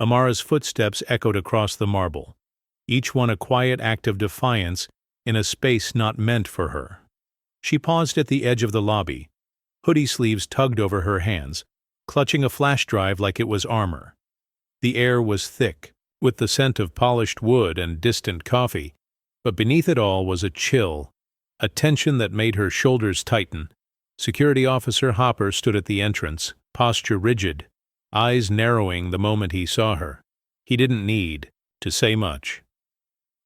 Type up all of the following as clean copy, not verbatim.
Amara's footsteps echoed across the marble, each one a quiet act of defiance in a space not meant for her. She paused at the edge of the lobby, hoodie sleeves tugged over her hands, clutching a flash drive like it was armor. The air was thick, with the scent of polished wood and distant coffee, but beneath it all was a chill, a tension that made her shoulders tighten. Security Officer Hopper stood at the entrance, posture rigid, eyes narrowing the moment he saw her. He didn't need to say much.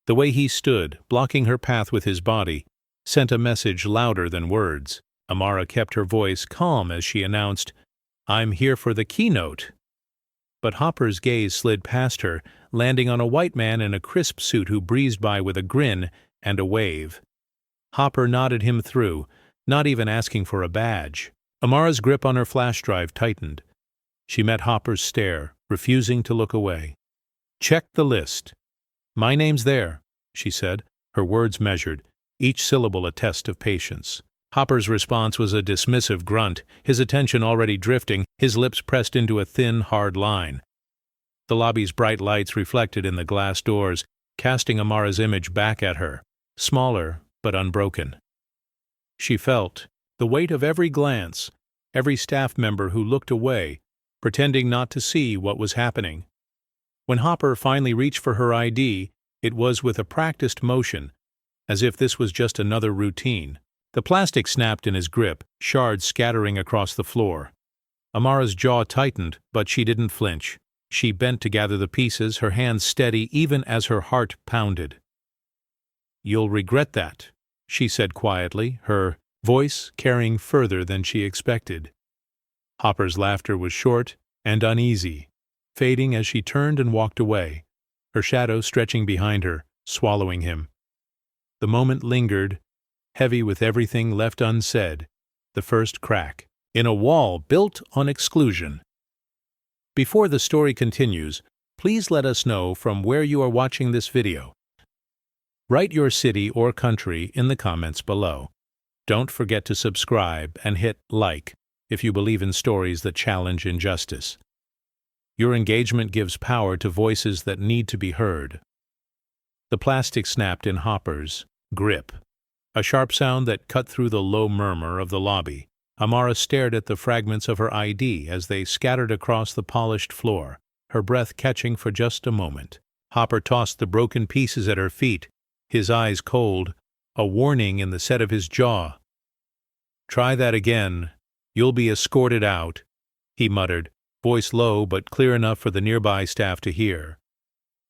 The way he stood, blocking her path with his body, sent a message louder than words. Amara kept her voice calm as she announced, "I'm here for the keynote." But Hopper's gaze slid past her, landing on a white man in a crisp suit who breezed by with a grin and a wave. Hopper nodded him through, not even asking for a badge. Amara's grip on her flash drive tightened. She met Hopper's stare, refusing to look away. "Check the list." "My name's there," she said, her words measured, each syllable a test of patience. Hopper's response was a dismissive grunt, his attention already drifting, his lips pressed into a thin, hard line. The lobby's bright lights reflected in the glass doors, casting Amara's image back at her, smaller but unbroken. She felt the weight of every glance, every staff member who looked away, pretending not to see what was happening. When Hopper finally reached for her ID, it was with a practiced motion, as if this was just another routine. The plastic snapped in his grip, shards scattering across the floor. Amara's jaw tightened, but she didn't flinch. She bent to gather the pieces, her hands steady even as her heart pounded. "You'll regret that," she said quietly, her voice carrying further than she expected. Hopper's laughter was short and uneasy, fading as she turned and walked away, her shadow stretching behind her, swallowing him. The moment lingered, heavy with everything left unsaid, the first crack in a wall built on exclusion. Before the story continues, please let us know from where you are watching this video. Write your city or country in the comments below. Don't forget to subscribe and hit like if you believe in stories that challenge injustice. Your engagement gives power to voices that need to be heard. The plastic snapped in Hopper's grip, a sharp sound that cut through the low murmur of the lobby. Amara stared at the fragments of her ID as they scattered across the polished floor, her breath catching for just a moment. Hopper tossed the broken pieces at her feet, his eyes cold, a warning in the set of his jaw. "Try that again. You'll be escorted out," he muttered, voice low but clear enough for the nearby staff to hear.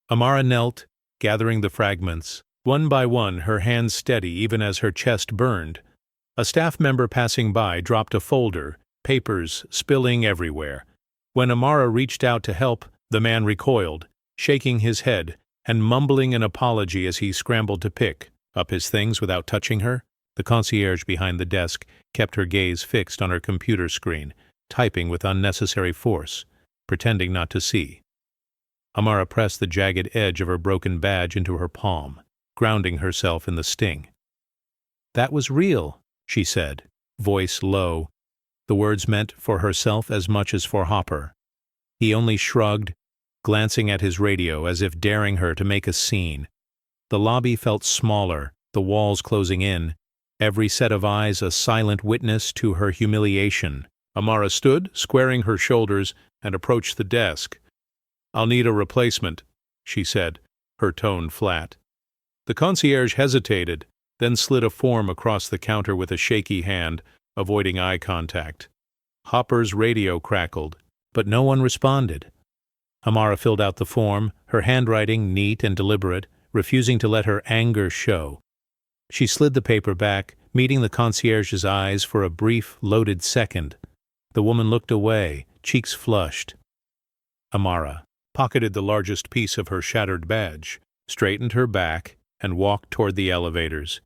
Amara knelt, gathering the fragments, one by one, her hands steady even as her chest burned. A staff member passing by dropped a folder, papers spilling everywhere. When Amara reached out to help, the man recoiled, shaking his head and mumbling an apology as he scrambled to pick up his things without touching her. The concierge behind the desk kept her gaze fixed on her computer screen, typing with unnecessary force, pretending not to see. Amara pressed the jagged edge of her broken badge into her palm, grounding herself in the sting. "That was real," she said, voice low. The words meant for herself as much as for Hopper. He only shrugged, glancing at his radio as if daring her to make a scene. The lobby felt smaller, the walls closing in, every set of eyes a silent witness to her humiliation. Amara stood, squaring her shoulders, and approached the desk. "I'll need a replacement," she said, her tone flat. The concierge hesitated, then slid a form across the counter with a shaky hand, avoiding eye contact. Hopper's radio crackled, but no one responded. Amara filled out the form, her handwriting neat and deliberate, refusing to let her anger show. She slid the paper back, meeting the concierge's eyes for a brief, loaded second. The woman looked away, cheeks flushed. Amara pocketed the largest piece of her shattered badge, straightened her back, and walked toward the elevators,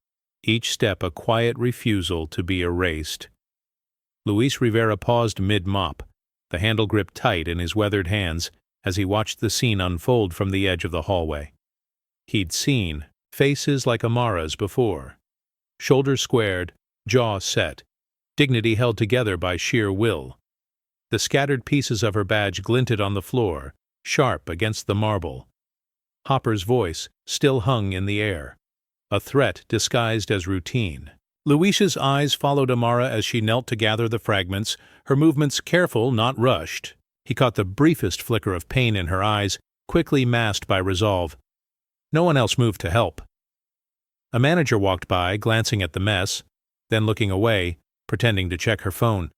each step a quiet refusal to be erased. Luis Rivera paused mid-mop, the handle gripped tight in his weathered hands as he watched the scene unfold from the edge of the hallway. He'd seen faces like Amara's before, shoulders squared, jaw set, dignity held together by sheer will. The scattered pieces of her badge glinted on the floor, sharp against the marble. Hopper's voice still hung in the air, a threat disguised as routine. Luis's eyes followed Amara as she knelt to gather the fragments, her movements careful, not rushed. He caught the briefest flicker of pain in her eyes, quickly masked by resolve. No one else moved to help. A manager walked by, glancing at the mess, then looking away, pretending to check her phone.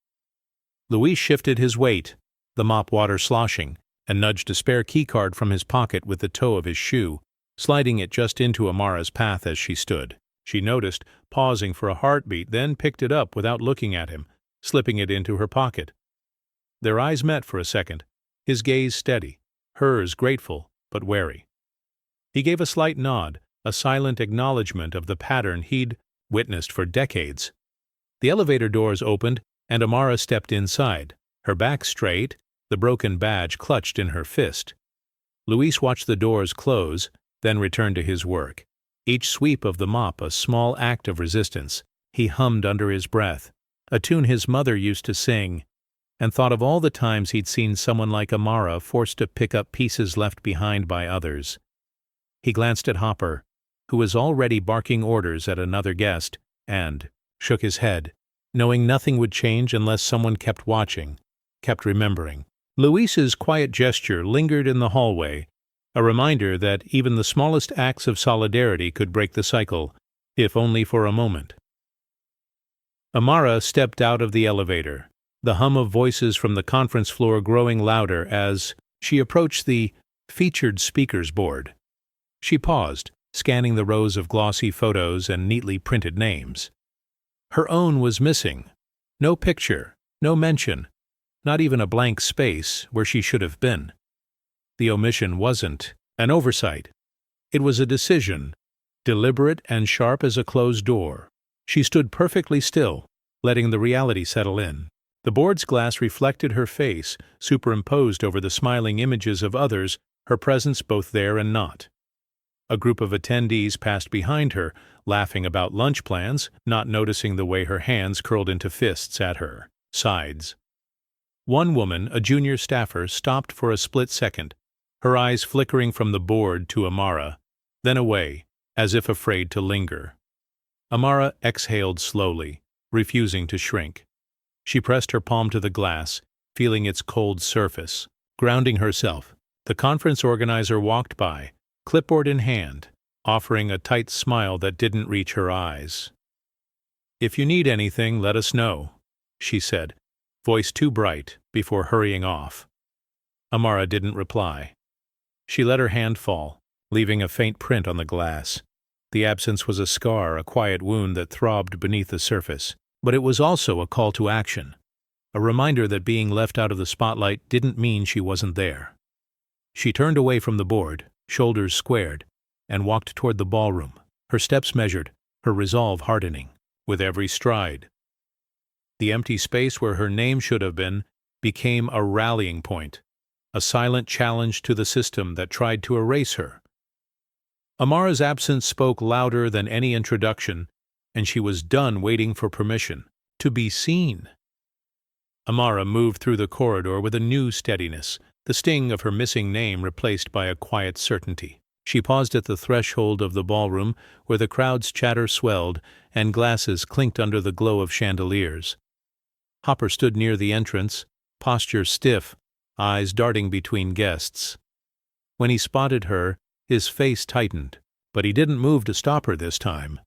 Luis shifted his weight, the mop water sloshing, and nudged a spare keycard from his pocket with the toe of his shoe, sliding it just into Amara's path as she stood. She noticed, pausing for a heartbeat, then picked it up without looking at him, slipping it into her pocket. Their eyes met for a second, his gaze steady, hers grateful but wary. He gave a slight nod, a silent acknowledgement of the pattern he'd witnessed for decades. The elevator doors opened, and Amara stepped inside, her back straight, the broken badge clutched in her fist. Luis watched the doors close, then returned to his work. Each sweep of the mop a small act of resistance. He hummed under his breath, a tune his mother used to sing, and thought of all the times he'd seen someone like Amara forced to pick up pieces left behind by others. He glanced at Hopper, who was already barking orders at another guest, and shook his head, knowing nothing would change unless someone kept watching, kept remembering. Luis's quiet gesture lingered in the hallway, a reminder that even the smallest acts of solidarity could break the cycle, if only for a moment. Amara stepped out of the elevator, the hum of voices from the conference floor growing louder as she approached the featured speakers board. She paused, scanning the rows of glossy photos and neatly printed names. Her own was missing. No picture, no mention, not even a blank space where she should have been. The omission wasn't an oversight. It was a decision, deliberate and sharp as a closed door. She stood perfectly still, letting the reality settle in. The board's glass reflected her face, superimposed over the smiling images of others, her presence both there and not. A group of attendees passed behind her, laughing about lunch plans, not noticing the way her hands curled into fists at her sides. One woman, a junior staffer, stopped for a split second, her eyes flickering from the board to Amara, then away, as if afraid to linger. Amara exhaled slowly, refusing to shrink. She pressed her palm to the glass, feeling its cold surface. Grounding herself, the conference organizer walked by, clipboard in hand, offering a tight smile that didn't reach her eyes. "If you need anything, let us know," she said, voice too bright, before hurrying off. Amara didn't reply. She let her hand fall, leaving a faint print on the glass. The absence was a scar, a quiet wound that throbbed beneath the surface. But it was also a call to action, a reminder that being left out of the spotlight didn't mean she wasn't there. She turned away from the board, shoulders squared, and walked toward the ballroom, her steps measured, her resolve hardening, with every stride. The empty space where her name should have been became a rallying point, a silent challenge to the system that tried to erase her. Amara's absence spoke louder than any introduction, and she was done waiting for permission to be seen. Amara moved through the corridor with a new steadiness, the sting of her missing name replaced by a quiet certainty. She paused at the threshold of the ballroom, where the crowd's chatter swelled and glasses clinked under the glow of chandeliers. Hopper stood near the entrance, posture stiff, eyes darting between guests. When he spotted her, his face tightened, but he didn't move to stop her this time.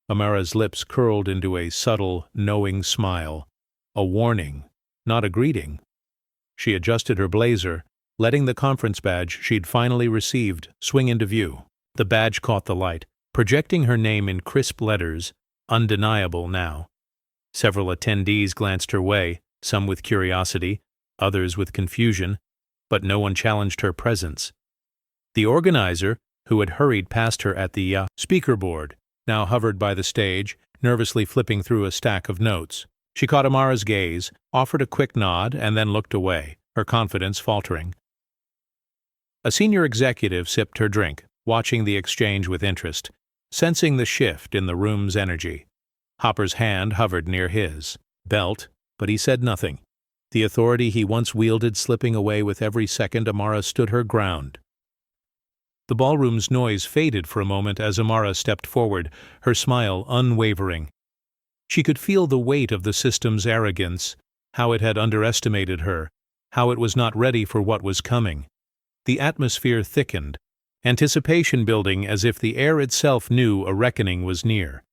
Amara's lips curled into a subtle, knowing smile, a warning, not a greeting. She adjusted her blazer, letting the conference badge she'd finally received swing into view. The badge caught the light, projecting her name in crisp letters, undeniable now. Several attendees glanced her way, some with curiosity, others with confusion, but no one challenged her presence. The organizer, who had hurried past her at the speaker board, now hovered by the stage, nervously flipping through a stack of notes. She caught Amara's gaze, offered a quick nod, and then looked away, her confidence faltering. A senior executive sipped her drink, watching the exchange with interest, sensing the shift in the room's energy. Hopper's hand hovered near his belt, but he said nothing. the authority he once wielded slipping away with every second Amara stood her ground. The ballroom's noise faded for a moment as Amara stepped forward, her smile unwavering. She could feel the weight of the system's arrogance, how it had underestimated her, how it was not ready for what was coming. The atmosphere thickened, anticipation building as if the air itself knew a reckoning was near.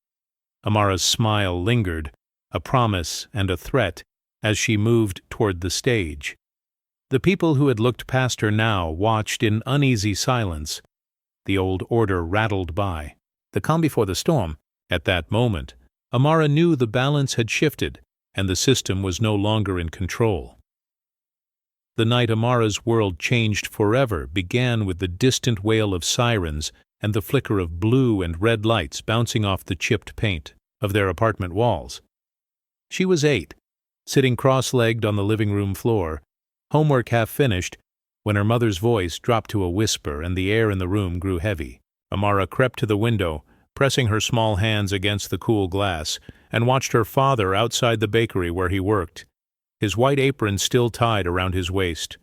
Amara's smile lingered, a promise and a threat, as she moved toward the stage. The people who had looked past her now watched in uneasy silence. The old order rattled by. The calm before the storm. At that moment, Amara knew the balance had shifted, and the system was no longer in control. The night Amara's world changed forever began with the distant wail of sirens and the flicker of blue and red lights bouncing off the chipped paint of their apartment walls. She was 8, sitting cross-legged on the living room floor, homework half finished, when her mother's voice dropped to a whisper and the air in the room grew heavy. Amara crept to the window, pressing her small hands against the cool glass, and watched her father outside the bakery where he worked, his white apron still tied around his waist.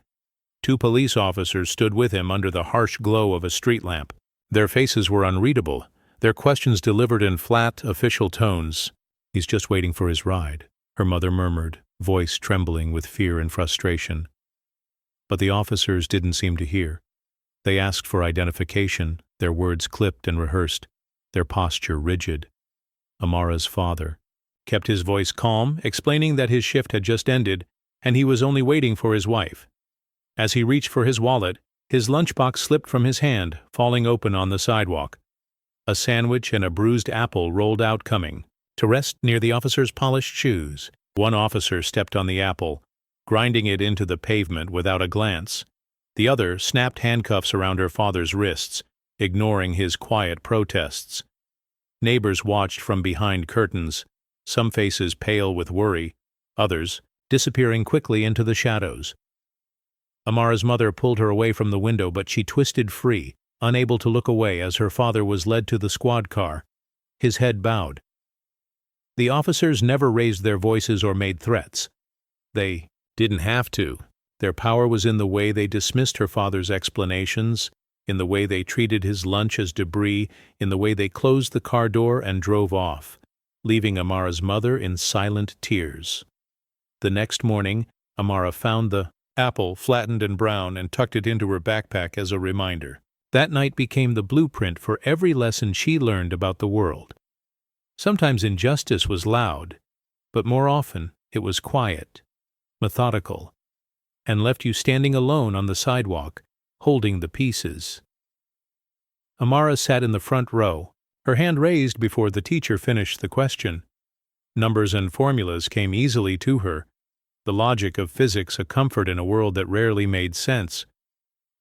2 police officers stood with him under the harsh glow of a street lamp. Their faces were unreadable, their questions delivered in flat, official tones. "He's just waiting for his ride," her mother murmured, voice trembling with fear and frustration. But the officers didn't seem to hear. They asked for identification, their words clipped and rehearsed, their posture rigid. Amara's father kept his voice calm, explaining that his shift had just ended, and he was only waiting for his wife. As he reached for his wallet, his lunchbox slipped from his hand, falling open on the sidewalk. A sandwich and a bruised apple rolled out coming, to rest near the officer's polished shoes. One officer stepped on the apple, grinding it into the pavement without a glance. The other snapped handcuffs around her father's wrists, ignoring his quiet protests. Neighbors watched from behind curtains, some faces pale with worry, others disappearing quickly into the shadows. Amara's mother pulled her away from the window, but she twisted free, unable to look away as her father was led to the squad car, his head bowed. The officers never raised their voices or made threats. They didn't have to. Their power was in the way they dismissed her father's explanations, in the way they treated his lunch as debris, in the way they closed the car door and drove off, leaving Amara's mother in silent tears. The next morning, Amara found the apple flattened and brown and tucked it into her backpack as a reminder. That night became the blueprint for every lesson she learned about the world. Sometimes injustice was loud, but more often it was quiet, methodical, and left you standing alone on the sidewalk, holding the pieces. Amara sat in the front row, her hand raised before the teacher finished the question. Numbers and formulas came easily to her, the logic of physics a comfort in a world that rarely made sense.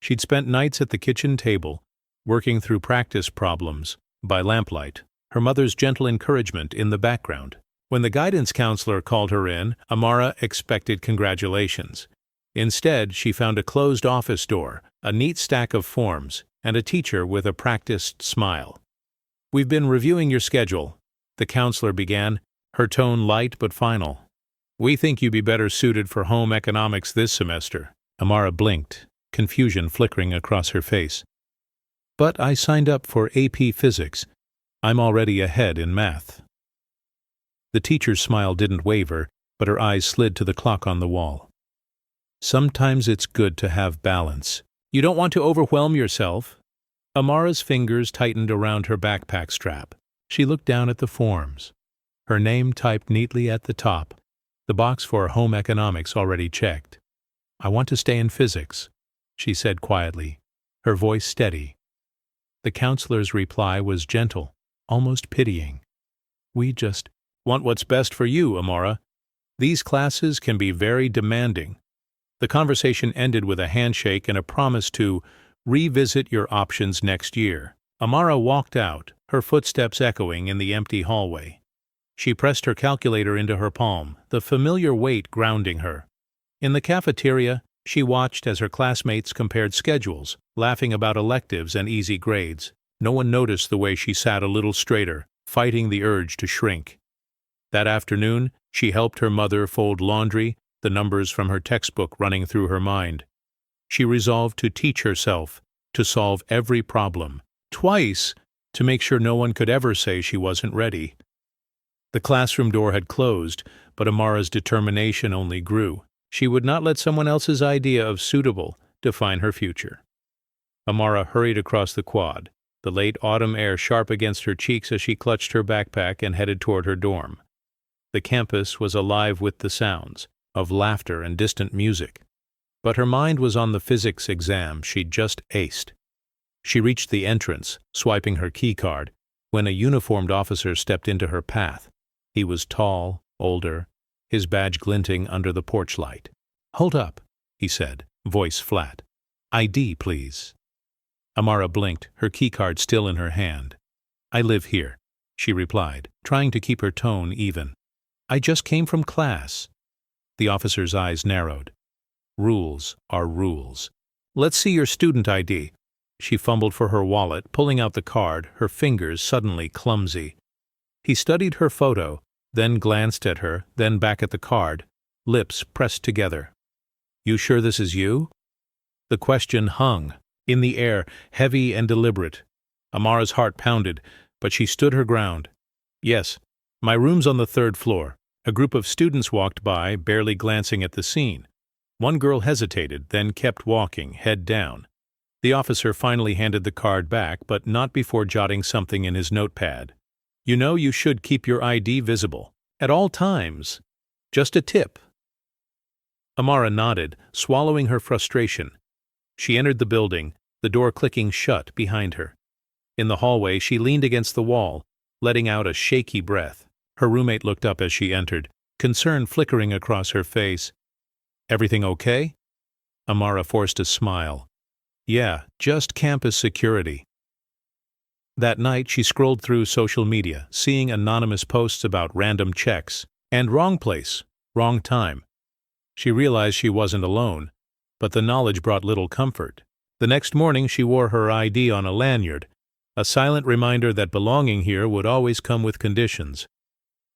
She'd spent nights at the kitchen table, working through practice problems, by lamplight, her mother's gentle encouragement in the background. When the guidance counselor called her in, Amara expected congratulations. Instead, she found a closed office door, a neat stack of forms, and a teacher with a practiced smile. "We've been reviewing your schedule," the counselor began, her tone light but final. "We think you'd be better suited for home economics this semester." Amara blinked, confusion flickering across her face. "But I signed up for AP Physics. I'm already ahead in math." The teacher's smile didn't waver, but her eyes slid to the clock on the wall. "Sometimes it's good to have balance. You don't want to overwhelm yourself." Amara's fingers tightened around her backpack strap. She looked down at the forms, her name typed neatly at the top, the box for home economics already checked. "I want to stay in physics," she said quietly, her voice steady. The counselor's reply was gentle, almost pitying. "We just want what's best for you, Amara. These classes can be very demanding." The conversation ended with a handshake and a promise to revisit your options next year. Amara walked out, her footsteps echoing in the empty hallway. She pressed her calculator into her palm, the familiar weight grounding her. In the cafeteria, she watched as her classmates compared schedules, laughing about electives and easy grades. No one noticed the way she sat a little straighter, fighting the urge to shrink. That afternoon, she helped her mother fold laundry, the numbers from her textbook running through her mind. She resolved to teach herself, to solve every problem, twice, to make sure no one could ever say she wasn't ready. The classroom door had closed, but Amara's determination only grew. She would not let someone else's idea of suitable define her future. Amara hurried across the quad, the late autumn air sharp against her cheeks as she clutched her backpack and headed toward her dorm. The campus was alive with the sounds of laughter and distant music, but her mind was on the physics exam she'd just aced. She reached the entrance, swiping her key card, when a uniformed officer stepped into her path. He was tall, older, his badge glinting under the porch light. "Hold up," he said, voice flat. "ID, please." Amara blinked, her keycard still in her hand. "I live here," she replied, trying to keep her tone even. "I just came from class." The officer's eyes narrowed. "Rules are rules. Let's see your student ID." She fumbled for her wallet, pulling out the card, her fingers suddenly clumsy. He studied her photo, then glanced at her, then back at the card, lips pressed together. "You sure this is you?" The question hung in the air, heavy and deliberate. Amara's heart pounded, but she stood her ground. "Yes, my room's on the 3rd floor. A group of students walked by, barely glancing at the scene. One girl hesitated, then kept walking, head down. The officer finally handed the card back, but not before jotting something in his notepad. "You know you should keep your ID visible. At all times. Just a tip." Amara nodded, swallowing her frustration. She entered the building, the door clicking shut behind her. In the hallway, she leaned against the wall, letting out a shaky breath. Her roommate looked up as she entered, concern flickering across her face. "Everything okay?" Amara forced a smile. "Yeah, just campus security." That night, she scrolled through social media, seeing anonymous posts about random checks, and wrong place, wrong time. She realized she wasn't alone, but the knowledge brought little comfort. The next morning, she wore her ID on a lanyard, a silent reminder that belonging here would always come with conditions.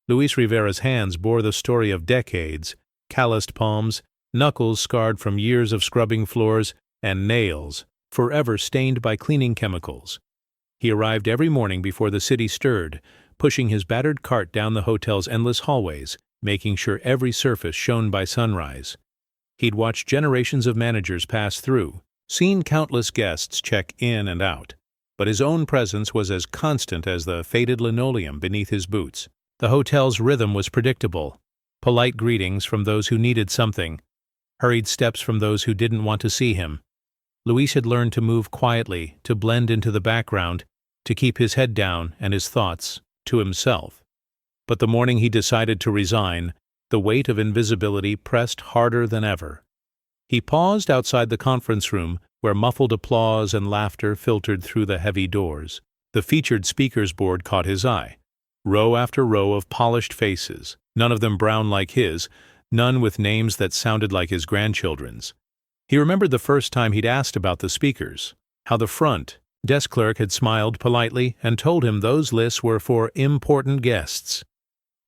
Luis Rivera's hands bore the story of decades, calloused palms, knuckles scarred from years of scrubbing floors, and nails, forever stained by cleaning chemicals. He arrived every morning before the city stirred, pushing his battered cart down the hotel's endless hallways, making sure every surface shone by sunrise. He'd watched generations of managers pass through, seen countless guests check in and out, but his own presence was as constant as the faded linoleum beneath his boots. The hotel's rhythm was predictable. Polite greetings from those who needed something, hurried steps from those who didn't want to see him. Luis had learned to move quietly, to blend into the background, to keep his head down and his thoughts to himself. But the morning he decided to resign, the weight of invisibility pressed harder than ever. He paused outside the conference room, where muffled applause and laughter filtered through the heavy doors. The featured speakers board caught his eye. Row after row of polished faces, none of them brown like his, none with names that sounded like his grandchildren's. He remembered the first time he'd asked about the speakers, how the front desk clerk had smiled politely and told him those lists were for important guests.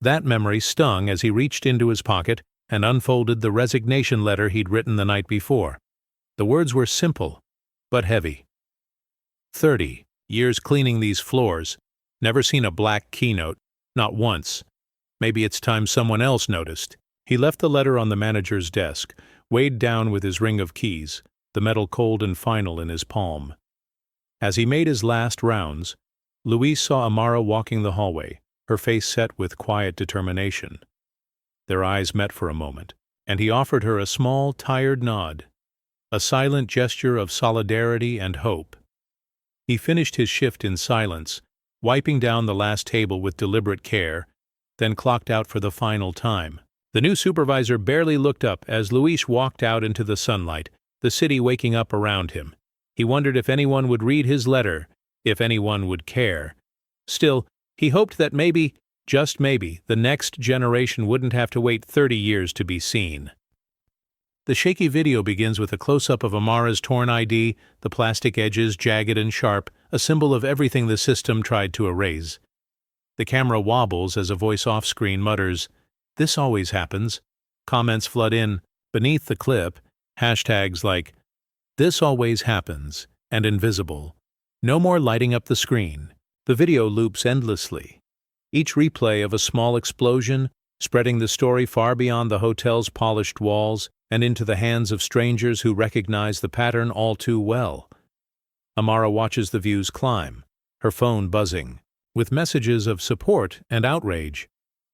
That memory stung as he reached into his pocket and unfolded the resignation letter he'd written the night before. The words were simple, but heavy. 30 years cleaning these floors, never seen a black Keynote, not once. Maybe it's time someone else noticed. He left the letter on the manager's desk, weighed down with his ring of keys, the metal cold and final in his palm. As he made his last rounds, Luis saw Amara walking the hallway, her face set with quiet determination. Their eyes met for a moment, and he offered her a small, tired nod, a silent gesture of solidarity and hope. He finished his shift in silence, wiping down the last table with deliberate care, then clocked out for the final time. The new supervisor barely looked up as Luis walked out into the sunlight, the city waking up around him. He wondered if anyone would read his letter, if anyone would care. Still, he hoped that maybe, just maybe, the next generation wouldn't have to wait 30 years to be seen. The shaky video begins with a close-up of Amara's torn ID, the plastic edges jagged and sharp, a symbol of everything the system tried to erase. The camera wobbles as a voice off-screen mutters, "This always happens." Comments flood in. Beneath the clip, hashtags like, "This always happens," and "invisible." No more lighting up the screen. The video loops endlessly. Each replay of a small explosion, spreading the story far beyond the hotel's polished walls and into the hands of strangers who recognize the pattern all too well. Amara watches the views climb, her phone buzzing, with messages of support and outrage.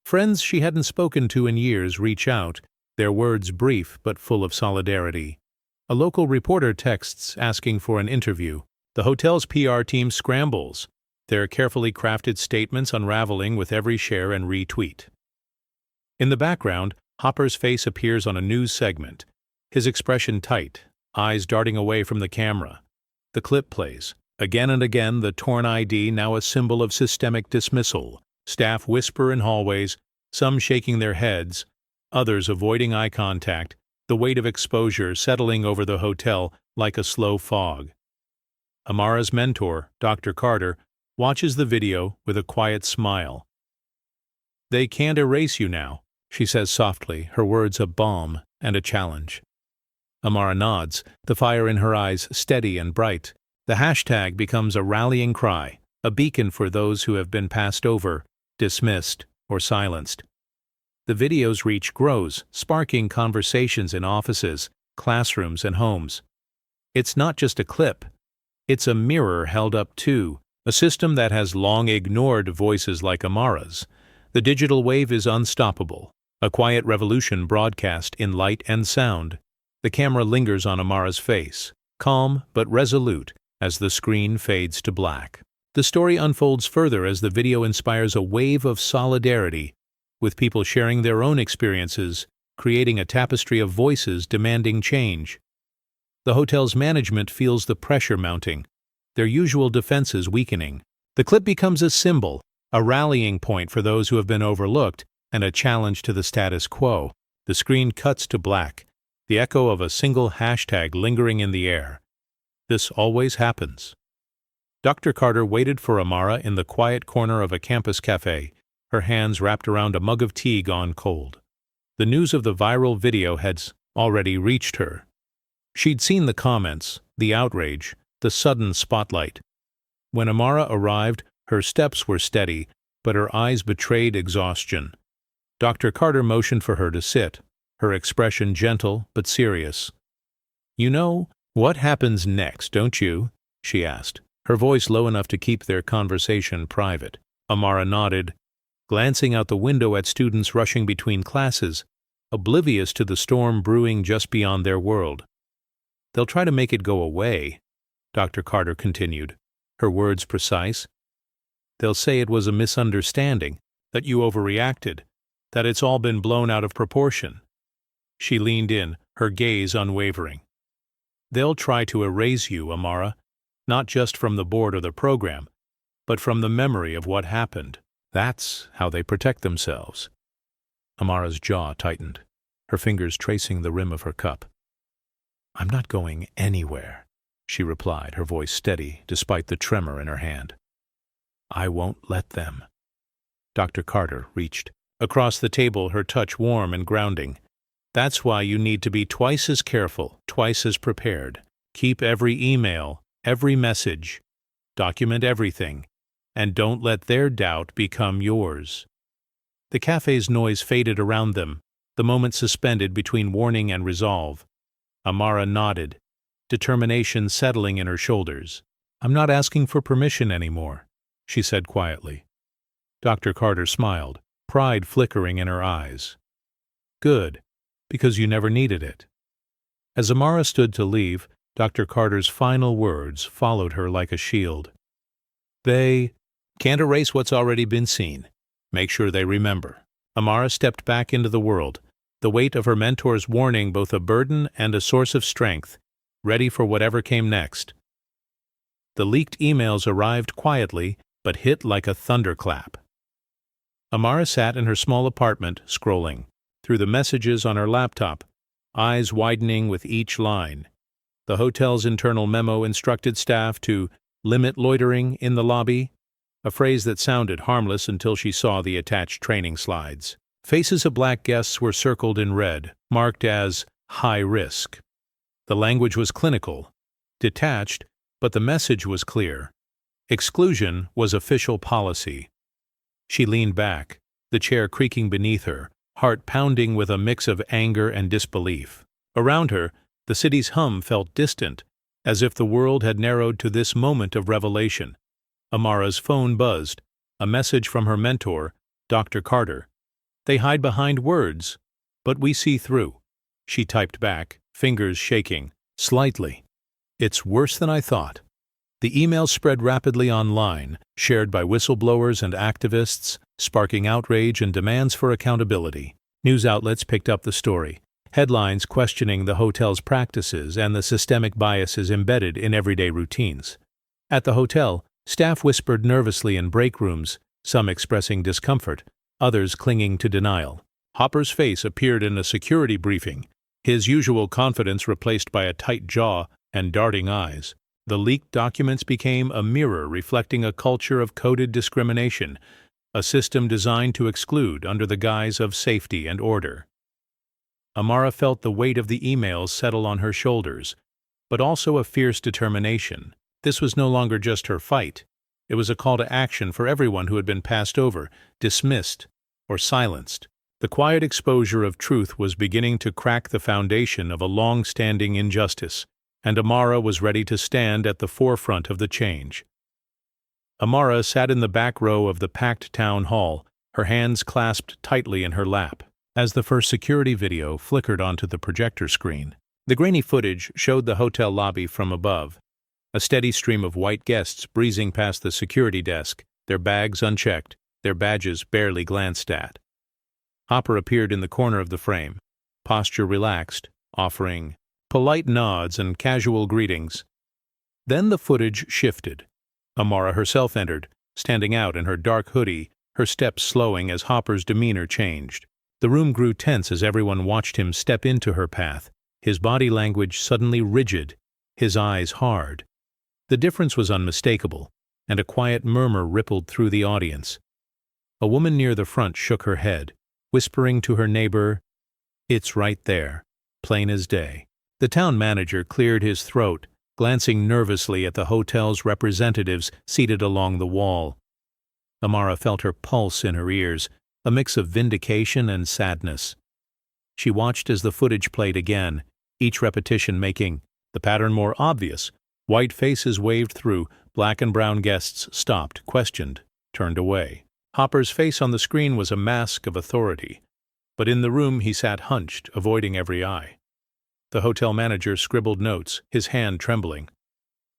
Friends she hadn't spoken to in years reach out, their words brief but full of solidarity. A local reporter texts asking for an interview. The hotel's PR team scrambles, their carefully crafted statements unraveling with every share and retweet. In the background, Hopper's face appears on a news segment, his expression tight, eyes darting away from the camera. The clip plays. Again and again, the torn ID, now a symbol of systemic dismissal. Staff whisper in hallways, some shaking their heads, others avoiding eye contact, the weight of exposure settling over the hotel like a slow fog. Amara's mentor, Dr. Carter, watches the video with a quiet smile. "They can't erase you now," she says softly, her words a balm and a challenge. Amara nods, the fire in her eyes steady and bright. The hashtag becomes a rallying cry, a beacon for those who have been passed over, dismissed, or silenced. The video's reach grows, sparking conversations in offices, classrooms, and homes. It's not just a clip. It's a mirror held up to a system that has long ignored voices like Amara's. The digital wave is unstoppable, a quiet revolution broadcast in light and sound. The camera lingers on Amara's face, calm but resolute, as the screen fades to black. The story unfolds further as the video inspires a wave of solidarity, with people sharing their own experiences, creating a tapestry of voices demanding change. The hotel's management feels the pressure mounting, their usual defenses weakening. The clip becomes a symbol, a rallying point for those who have been overlooked, and a challenge to the status quo. The screen cuts to black, the echo of a single hashtag lingering in the air. This always happens. Dr. Carter waited for Amara in the quiet corner of a campus cafe, her hands wrapped around a mug of tea gone cold. The news of the viral video had already reached her. She'd seen the comments, the outrage, the sudden spotlight. When Amara arrived, her steps were steady, but her eyes betrayed exhaustion. Dr. Carter motioned for her to sit, her expression gentle but serious. "You know what happens next, don't you?" she asked, her voice low enough to keep their conversation private. Amara nodded, glancing out the window at students rushing between classes, oblivious to the storm brewing just beyond their world. "They'll try to make it go away," Dr. Carter continued, her words precise. "They'll say it was a misunderstanding, that you overreacted, that it's all been blown out of proportion." She leaned in, her gaze unwavering. "They'll try to erase you, Amara, not just from the board or the program, but from the memory of what happened. That's how they protect themselves." Amara's jaw tightened, her fingers tracing the rim of her cup. "I'm not going anywhere," she replied, her voice steady despite the tremor in her hand. "I won't let them." Dr. Carter reached across the table, her touch warm and grounding. "That's why you need to be twice as careful, twice as prepared. Keep every email, every message. Document everything. And don't let their doubt become yours." The cafe's noise faded around them, the moment suspended between warning and resolve. Amara nodded, determination settling in her shoulders. "I'm not asking for permission anymore," she said quietly. Dr. Carter smiled, pride flickering in her eyes. "Good, because you never needed it." As Amara stood to leave, Dr. Carter's final words followed her like a shield. "They can't erase what's already been seen. Make sure they remember." Amara stepped back into the world, the weight of her mentor's warning both a burden and a source of strength, ready for whatever came next. The leaked emails arrived quietly, but hit like a thunderclap. Amara sat in her small apartment, scrolling through the messages on her laptop, eyes widening with each line. The hotel's internal memo instructed staff to limit loitering in the lobby, a phrase that sounded harmless until she saw the attached training slides. Faces of black guests were circled in red, marked as high risk. The language was clinical, detached, but the message was clear. Exclusion was official policy. She leaned back, the chair creaking beneath her, heart pounding with a mix of anger and disbelief. Around her, the city's hum felt distant, as if the world had narrowed to this moment of revelation. Amara's phone buzzed, a message from her mentor, Dr. Carter. "They hide behind words, but we see through," she typed back, fingers shaking, slightly. "It's worse than I thought." The email spread rapidly online, shared by whistleblowers and activists, sparking outrage and demands for accountability. News outlets picked up the story, headlines questioning the hotel's practices and the systemic biases embedded in everyday routines. At the hotel, staff whispered nervously in break rooms, some expressing discomfort, others clinging to denial. Hopper's face appeared in a security briefing, his usual confidence replaced by a tight jaw and darting eyes. The leaked documents became a mirror reflecting a culture of coded discrimination, a system designed to exclude under the guise of safety and order. Amara felt the weight of the emails settle on her shoulders, but also a fierce determination. This was no longer just her fight. It was a call to action for everyone who had been passed over, dismissed, or silenced. The quiet exposure of truth was beginning to crack the foundation of a long-standing injustice, and Amara was ready to stand at the forefront of the change. Amara sat in the back row of the packed town hall, her hands clasped tightly in her lap, as the first security video flickered onto the projector screen. The grainy footage showed the hotel lobby from above, a steady stream of white guests breezing past the security desk, their bags unchecked, their badges barely glanced at. Hopper appeared in the corner of the frame, posture relaxed, offering polite nods and casual greetings. Then the footage shifted. Amara herself entered, standing out in her dark hoodie, her steps slowing as Hopper's demeanor changed. The room grew tense as everyone watched him step into her path, his body language suddenly rigid, his eyes hard. The difference was unmistakable, and a quiet murmur rippled through the audience. A woman near the front shook her head, whispering to her neighbor, "It's right there, plain as day." The town manager cleared his throat, glancing nervously at the hotel's representatives seated along the wall. Amara felt her pulse in her ears, a mix of vindication and sadness. She watched as the footage played again, each repetition making the pattern more obvious. White faces waved through, black and brown guests stopped, questioned, turned away. Hopper's face on the screen was a mask of authority, but in the room he sat hunched, avoiding every eye. The hotel manager scribbled notes, his hand trembling.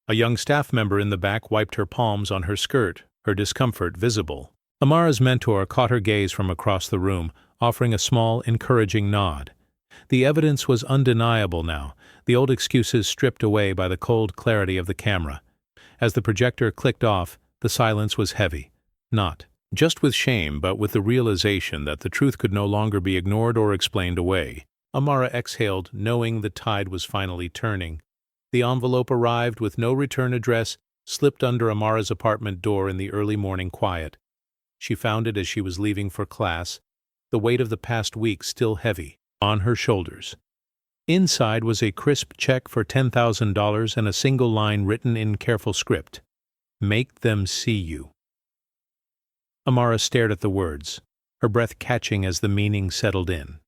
A young staff member in the back wiped her palms on her skirt, her discomfort visible. Amara's mentor caught her gaze from across the room, offering a small, encouraging nod. The evidence was undeniable now, the old excuses stripped away by the cold clarity of the camera. As the projector clicked off, the silence was heavy, not just with shame, but with the realization that the truth could no longer be ignored or explained away. Amara exhaled, knowing the tide was finally turning. The envelope arrived with no return address, slipped under Amara's apartment door in the early morning quiet. She found it as she was leaving for class, the weight of the past week still heavy on her shoulders. Inside was a crisp check for $10,000 and a single line written in careful script. "Make them see you." Amara stared at the words, her breath catching as the meaning settled in.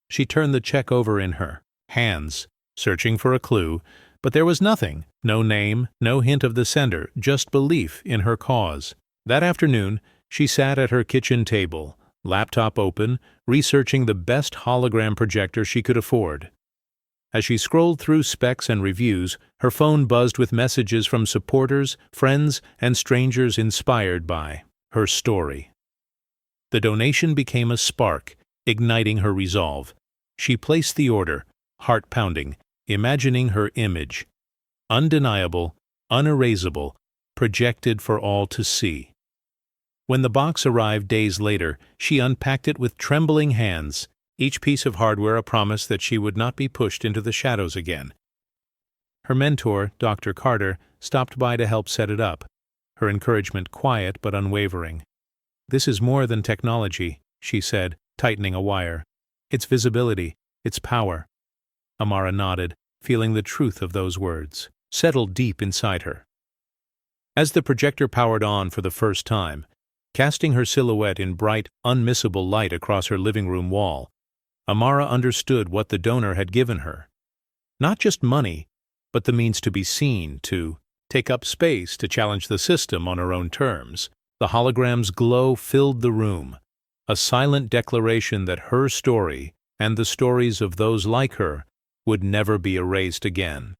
She turned the check over in her hands, searching for a clue, but there was nothing, no name, no hint of the sender, just belief in her cause. That afternoon, she sat at her kitchen table, laptop open, researching the best hologram projector she could afford. As she scrolled through specs and reviews, her phone buzzed with messages from supporters, friends, and strangers inspired by her story. The donation became a spark, igniting her resolve. She placed the order, heart pounding, imagining her image. Undeniable, unerasable, projected for all to see. When the box arrived days later, she unpacked it with trembling hands, each piece of hardware a promise that she would not be pushed into the shadows again. Her mentor, Dr. Carter, stopped by to help set it up, her encouragement quiet but unwavering. "This is more than technology," she said, tightening a wire. Its visibility, its power. Amara nodded, feeling the truth of those words, settled deep inside her. As the projector powered on for the first time, casting her silhouette in bright, unmissable light across her living room wall, Amara understood what the donor had given her. Not just money, but the means to be seen, to take up space, to challenge the system on her own terms. The hologram's glow filled the room, a silent declaration that her story, and the stories of those like her, would never be erased again.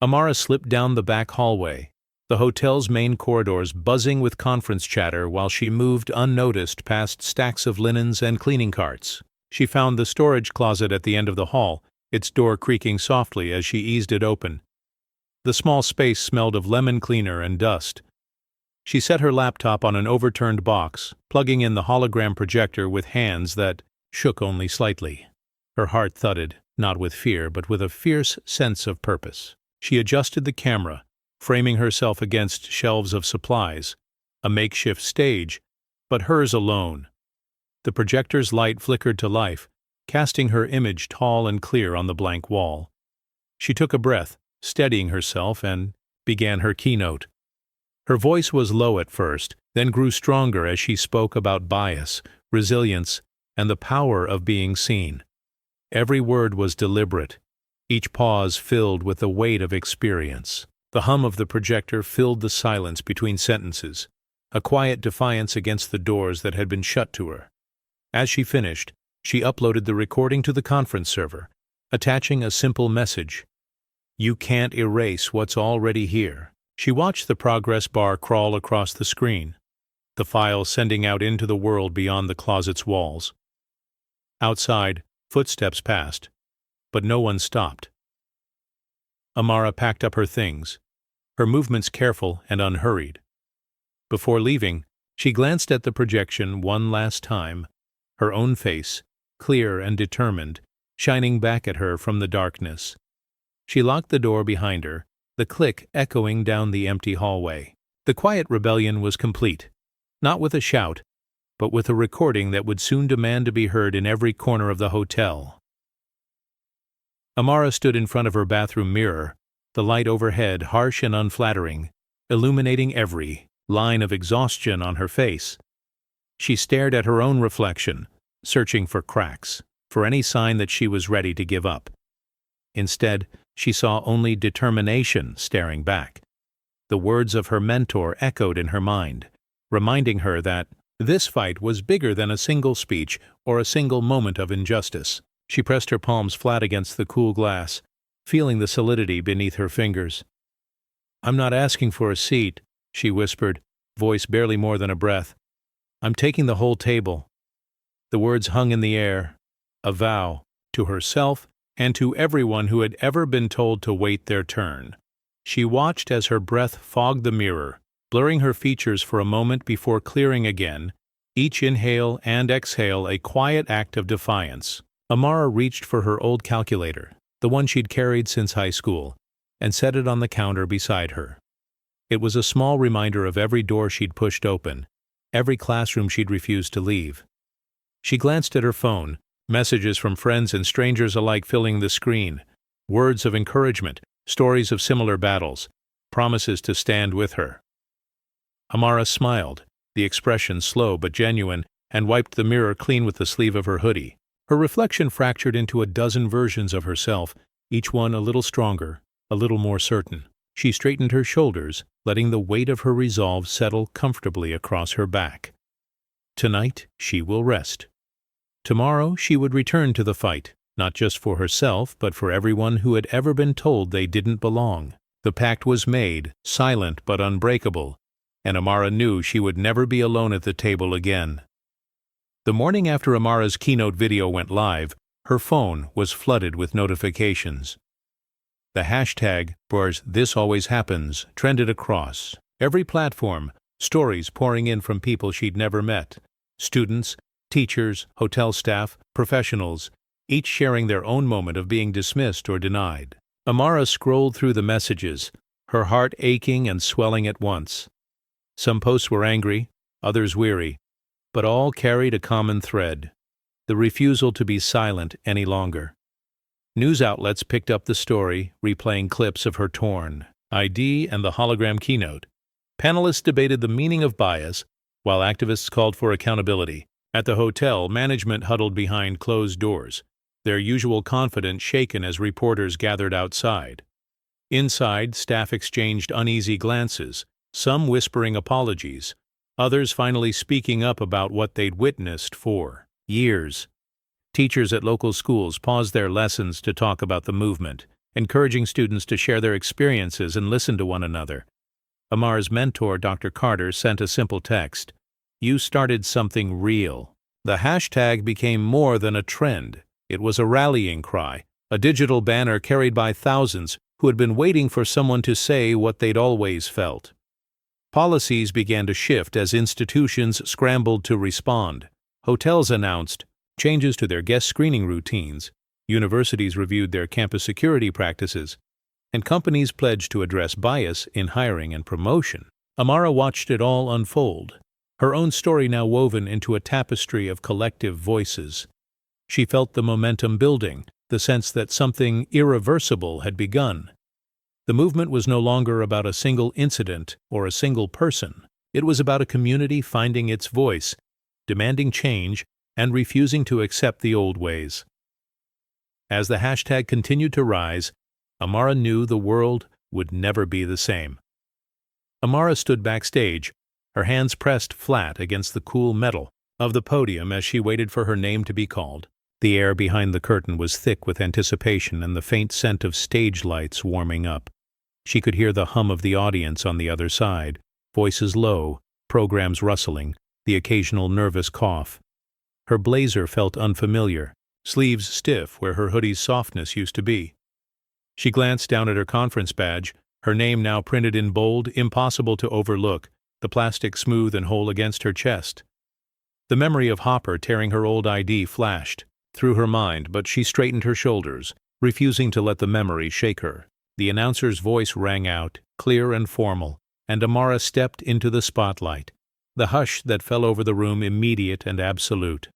Amara slipped down the back hallway, the hotel's main corridors buzzing with conference chatter while she moved unnoticed past stacks of linens and cleaning carts. She found the storage closet at the end of the hall, its door creaking softly as she eased it open. The small space smelled of lemon cleaner and dust. She set her laptop on an overturned box, plugging in the hologram projector with hands that shook only slightly. Her heart thudded, not with fear, but with a fierce sense of purpose. She adjusted the camera, framing herself against shelves of supplies, a makeshift stage, but hers alone. The projector's light flickered to life, casting her image tall and clear on the blank wall. She took a breath, steadying herself, and began her keynote. Her voice was low at first, then grew stronger as she spoke about bias, resilience, and the power of being seen. Every word was deliberate, each pause filled with the weight of experience. The hum of the projector filled the silence between sentences, a quiet defiance against the doors that had been shut to her. As she finished, she uploaded the recording to the conference server, attaching a simple message. "You can't erase what's already here." She watched the progress bar crawl across the screen, the file sending out into the world beyond the closet's walls. Outside, footsteps passed, but no one stopped. Amara packed up her things, her movements careful and unhurried. Before leaving, she glanced at the projection one last time, her own face, clear and determined, shining back at her from the darkness. She locked the door behind her, the click echoing down the empty hallway. The quiet rebellion was complete, not with a shout, but with a recording that would soon demand to be heard in every corner of the hotel. Amara stood in front of her bathroom mirror, the light overhead harsh and unflattering, illuminating every line of exhaustion on her face. She stared at her own reflection, searching for cracks, for any sign that she was ready to give up. Instead, she saw only determination staring back. The words of her mentor echoed in her mind, reminding her that this fight was bigger than a single speech or a single moment of injustice. She pressed her palms flat against the cool glass, feeling the solidity beneath her fingers. "I'm not asking for a seat," she whispered, voice barely more than a breath. "I'm taking the whole table." The words hung in the air, a vow, to herself and to everyone who had ever been told to wait their turn. She watched as her breath fogged the mirror, blurring her features for a moment before clearing again, each inhale and exhale a quiet act of defiance. Amara reached for her old calculator, the one she'd carried since high school, and set it on the counter beside her. It was a small reminder of every door she'd pushed open, every classroom she'd refused to leave. She glanced at her phone, messages from friends and strangers alike filling the screen, words of encouragement, stories of similar battles, promises to stand with her. Amara smiled, the expression slow but genuine, and wiped the mirror clean with the sleeve of her hoodie. Her reflection fractured into a dozen versions of herself, each one a little stronger, a little more certain. She straightened her shoulders, letting the weight of her resolve settle comfortably across her back. Tonight she will rest. Tomorrow she would return to the fight, not just for herself, but for everyone who had ever been told they didn't belong. The pact was made, silent but unbreakable, and Amara knew she would never be alone at the table again. The morning after Amara's keynote video went live, her phone was flooded with notifications. The hashtag #ThisAlwaysHappens trended across every platform, stories pouring in from people she'd never met. Students, teachers, hotel staff, professionals, each sharing their own moment of being dismissed or denied. Amara scrolled through the messages, her heart aching and swelling at once. Some posts were angry, others weary, but all carried a common thread: the refusal to be silent any longer. News outlets picked up the story, replaying clips of her torn ID and the hologram keynote. Panelists debated the meaning of bias, while activists called for accountability. At the hotel, management huddled behind closed doors, their usual confidence shaken as reporters gathered outside. Inside, staff exchanged uneasy glances, some whispering apologies, others finally speaking up about what they'd witnessed for years. Teachers at local schools paused their lessons to talk about the movement, encouraging students to share their experiences and listen to one another. Amara's mentor, Dr. Carter, sent a simple text: "You started something real." The hashtag became more than a trend. It was a rallying cry, a digital banner carried by thousands who had been waiting for someone to say what they'd always felt. Policies began to shift as institutions scrambled to respond. Hotels announced changes to their guest screening routines, universities reviewed their campus security practices, and companies pledged to address bias in hiring and promotion. Amara watched it all unfold, her own story now woven into a tapestry of collective voices. She felt the momentum building, the sense that something irreversible had begun. The movement was no longer about a single incident or a single person. It was about a community finding its voice, demanding change, and refusing to accept the old ways. As the hashtag continued to rise, Amara knew the world would never be the same. Amara stood backstage, her hands pressed flat against the cool metal of the podium as she waited for her name to be called. The air behind the curtain was thick with anticipation and the faint scent of stage lights warming up. She could hear the hum of the audience on the other side, voices low, programs rustling, the occasional nervous cough. Her blazer felt unfamiliar, sleeves stiff where her hoodie's softness used to be. She glanced down at her conference badge, her name now printed in bold, impossible to overlook, the plastic smooth and whole against her chest. The memory of Hopper tearing her old ID flashed through her mind, but she straightened her shoulders, refusing to let the memory shake her. The announcer's voice rang out, clear and formal, and Amara stepped into the spotlight, the hush that fell over the room immediate and absolute.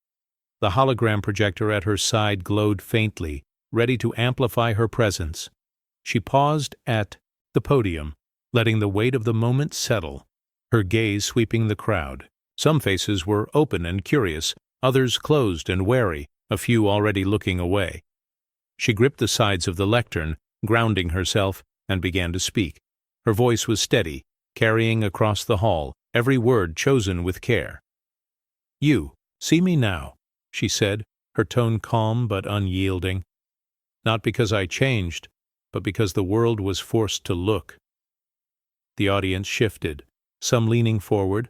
The hologram projector at her side glowed faintly, ready to amplify her presence. She paused at the podium, letting the weight of the moment settle, her gaze sweeping the crowd. Some faces were open and curious, others closed and wary, a few already looking away. She gripped the sides of the lectern, grounding herself, and began to speak. Her voice was steady, carrying across the hall, every word chosen with care. "You see me now," she said, her tone calm but unyielding. "Not because I changed, but because the world was forced to look." The audience shifted, some leaning forward,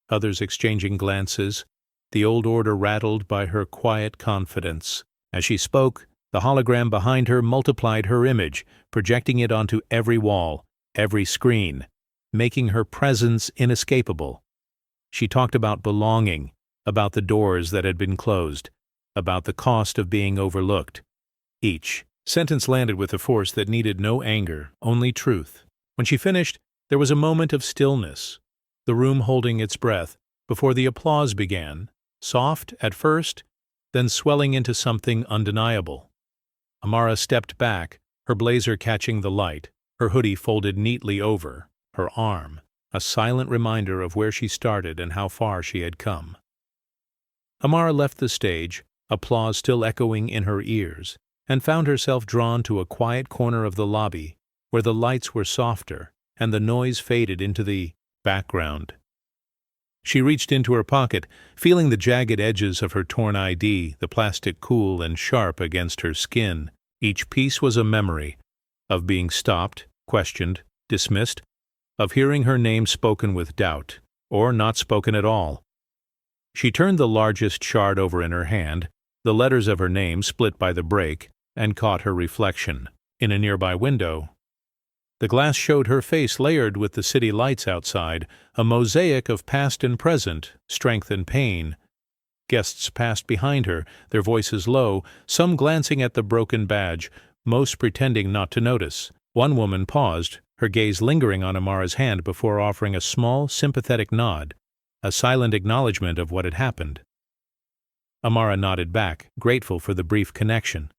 others exchanging glances, the old order rattled by her quiet confidence. As she spoke, the hologram behind her multiplied her image, projecting it onto every wall, every screen, making her presence inescapable. She talked about belonging, about the doors that had been closed, about the cost of being overlooked. Each sentence landed with a force that needed no anger, only truth. When she finished, there was a moment of stillness, the room holding its breath, before the applause began, soft at first, then swelling into something undeniable. Amara stepped back, her blazer catching the light, her hoodie folded neatly over her arm, a silent reminder of where she started and how far she had come. Amara left the stage, applause still echoing in her ears, and found herself drawn to a quiet corner of the lobby where the lights were softer and the noise faded into the background. She reached into her pocket, feeling the jagged edges of her torn ID, the plastic cool and sharp against her skin. Each piece was a memory of being stopped, questioned, dismissed, of hearing her name spoken with doubt, or not spoken at all. She turned the largest shard over in her hand, the letters of her name split by the break, and caught her reflection. In a nearby window, the glass showed her face layered with the city lights outside, a mosaic of past and present, strength and pain. Guests passed behind her, their voices low, some glancing at the broken badge, most pretending not to notice. One woman paused, her gaze lingering on Amara's hand before offering a small, sympathetic nod, a silent acknowledgement of what had happened. Amara nodded back, grateful for the brief connection.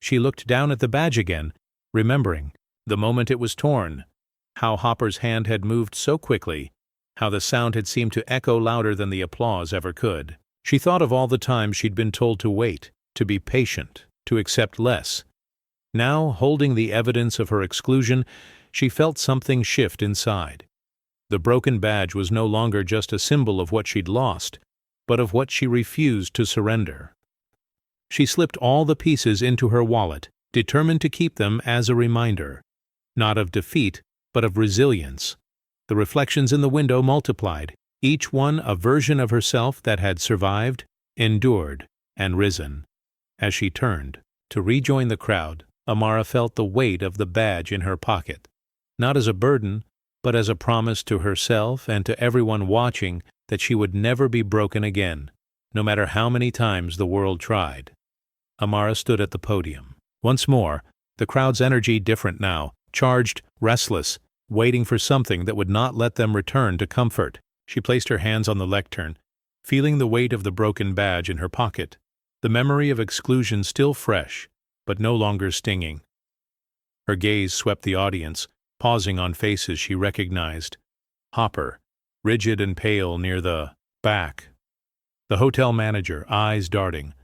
She looked down at the badge again, remembering the moment it was torn, how Hopper's hand had moved so quickly, how the sound had seemed to echo louder than the applause ever could. She thought of all the times she'd been told to wait, to be patient, to accept less. Now, holding the evidence of her exclusion, she felt something shift inside. The broken badge was no longer just a symbol of what she'd lost, but of what she refused to surrender. She slipped all the pieces into her wallet, determined to keep them as a reminder, not of defeat, but of resilience. The reflections in the window multiplied, each one a version of herself that had survived, endured, and risen. As she turned to rejoin the crowd, Amara felt the weight of the badge in her pocket, not as a burden, but as a promise to herself and to everyone watching that she would never be broken again, no matter how many times the world tried. Amara stood at the podium. Once more, the crowd's energy different now, charged, restless, waiting for something that would not let them return to comfort. She placed her hands on the lectern, feeling the weight of the broken badge in her pocket, the memory of exclusion still fresh, but no longer stinging. Her gaze swept the audience, pausing on faces she recognized. Hopper, rigid and pale near the back. The hotel manager, eyes darting.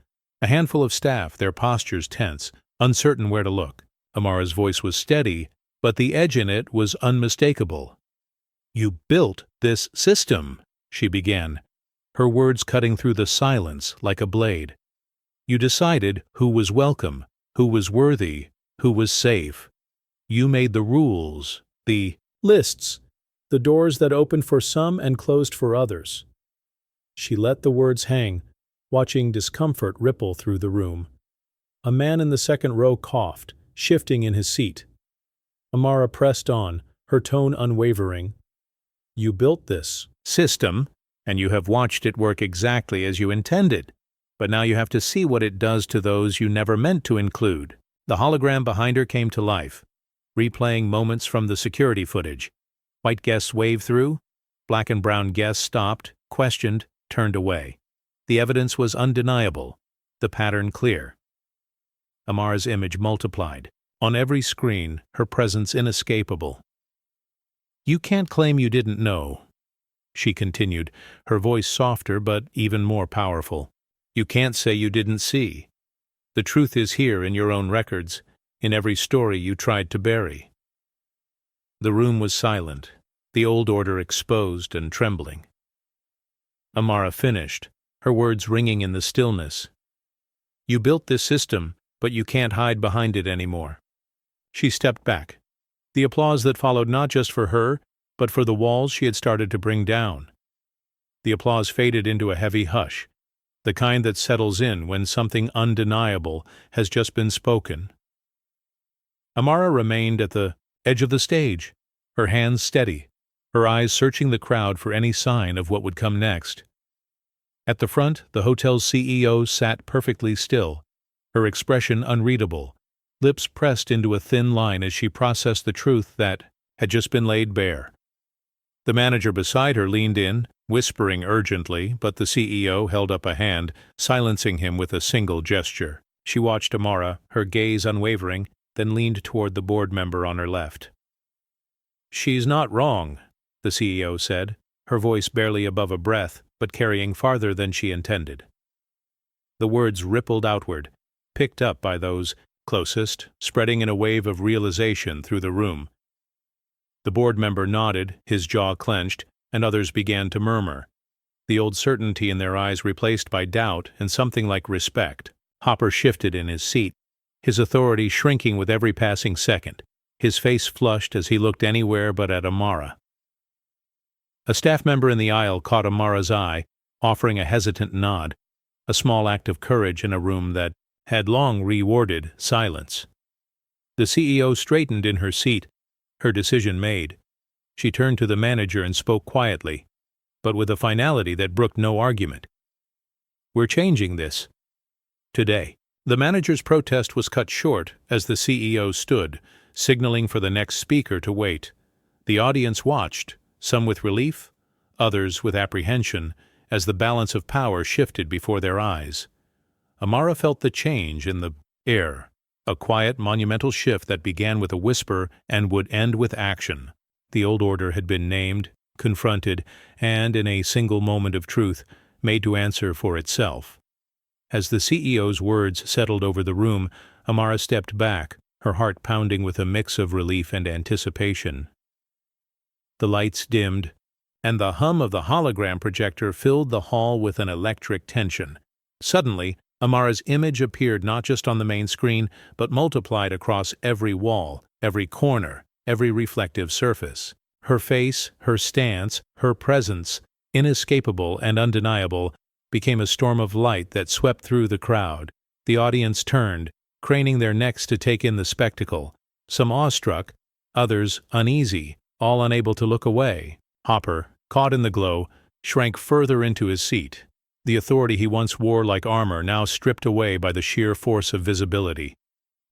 A handful of staff, their postures tense, uncertain where to look. Amara's voice was steady, but the edge in it was unmistakable. "You built this system," she began, her words cutting through the silence like a blade. "You decided who was welcome, who was worthy, who was safe. You made the rules, the lists, the doors that opened for some and closed for others." She let the words hang, watching discomfort ripple through the room. A man in the second row coughed, shifting in his seat. Amara pressed on, her tone unwavering. "You built this system, and you have watched it work exactly as you intended. But now you have to see what it does to those you never meant to include." The hologram behind her came to life, replaying moments from the security footage. White guests waved through, black and brown guests stopped, questioned, turned away. The evidence was undeniable, the pattern clear. Amara's image multiplied. On every screen, her presence inescapable. "You can't claim you didn't know," she continued, her voice softer but even more powerful. "You can't say you didn't see. The truth is here in your own records, in every story you tried to bury." The room was silent, the old order exposed and trembling. Amara finished, her words ringing in the stillness. "You built this system, but you can't hide behind it anymore." She stepped back, the applause that followed not just for her, but for the walls she had started to bring down. The applause faded into a heavy hush, the kind that settles in when something undeniable has just been spoken. Amara remained at the edge of the stage, her hands steady, her eyes searching the crowd for any sign of what would come next. At the front, the hotel's CEO sat perfectly still, her expression unreadable, lips pressed into a thin line as she processed the truth that had just been laid bare. The manager beside her leaned in, whispering urgently, but the CEO held up a hand, silencing him with a single gesture. She watched Amara, her gaze unwavering, then leaned toward the board member on her left. "She's not wrong," the CEO said, her voice barely above a breath, but carrying farther than she intended. The words rippled outward, picked up by those closest, spreading in a wave of realization through the room. The board member nodded, his jaw clenched, and others began to murmur, the old certainty in their eyes replaced by doubt and something like respect. Hopper shifted in his seat, his authority shrinking with every passing second, his face flushed as he looked anywhere but at Amara. A staff member in the aisle caught Amara's eye, offering a hesitant nod, a small act of courage in a room that had long rewarded silence. The CEO straightened in her seat, her decision made. She turned to the manager and spoke quietly, but with a finality that brooked no argument. "We're changing this. Today." The manager's protest was cut short as the CEO stood, signaling for the next speaker to wait. The audience watched, some with relief, others with apprehension, as the balance of power shifted before their eyes. Amara felt the change in the air, a quiet, monumental shift that began with a whisper and would end with action. The old order had been named, confronted, and, in a single moment of truth, made to answer for itself. As the CEO's words settled over the room, Amara stepped back, her heart pounding with a mix of relief and anticipation. The lights dimmed, and the hum of the hologram projector filled the hall with an electric tension. Suddenly, Amara's image appeared not just on the main screen, but multiplied across every wall, every corner, every reflective surface. Her face, her stance, her presence, inescapable and undeniable, became a storm of light that swept through the crowd. The audience turned, craning their necks to take in the spectacle, some awestruck, others uneasy, all unable to look away. Hopper, caught in the glow, shrank further into his seat, the authority he once wore like armor now stripped away by the sheer force of visibility.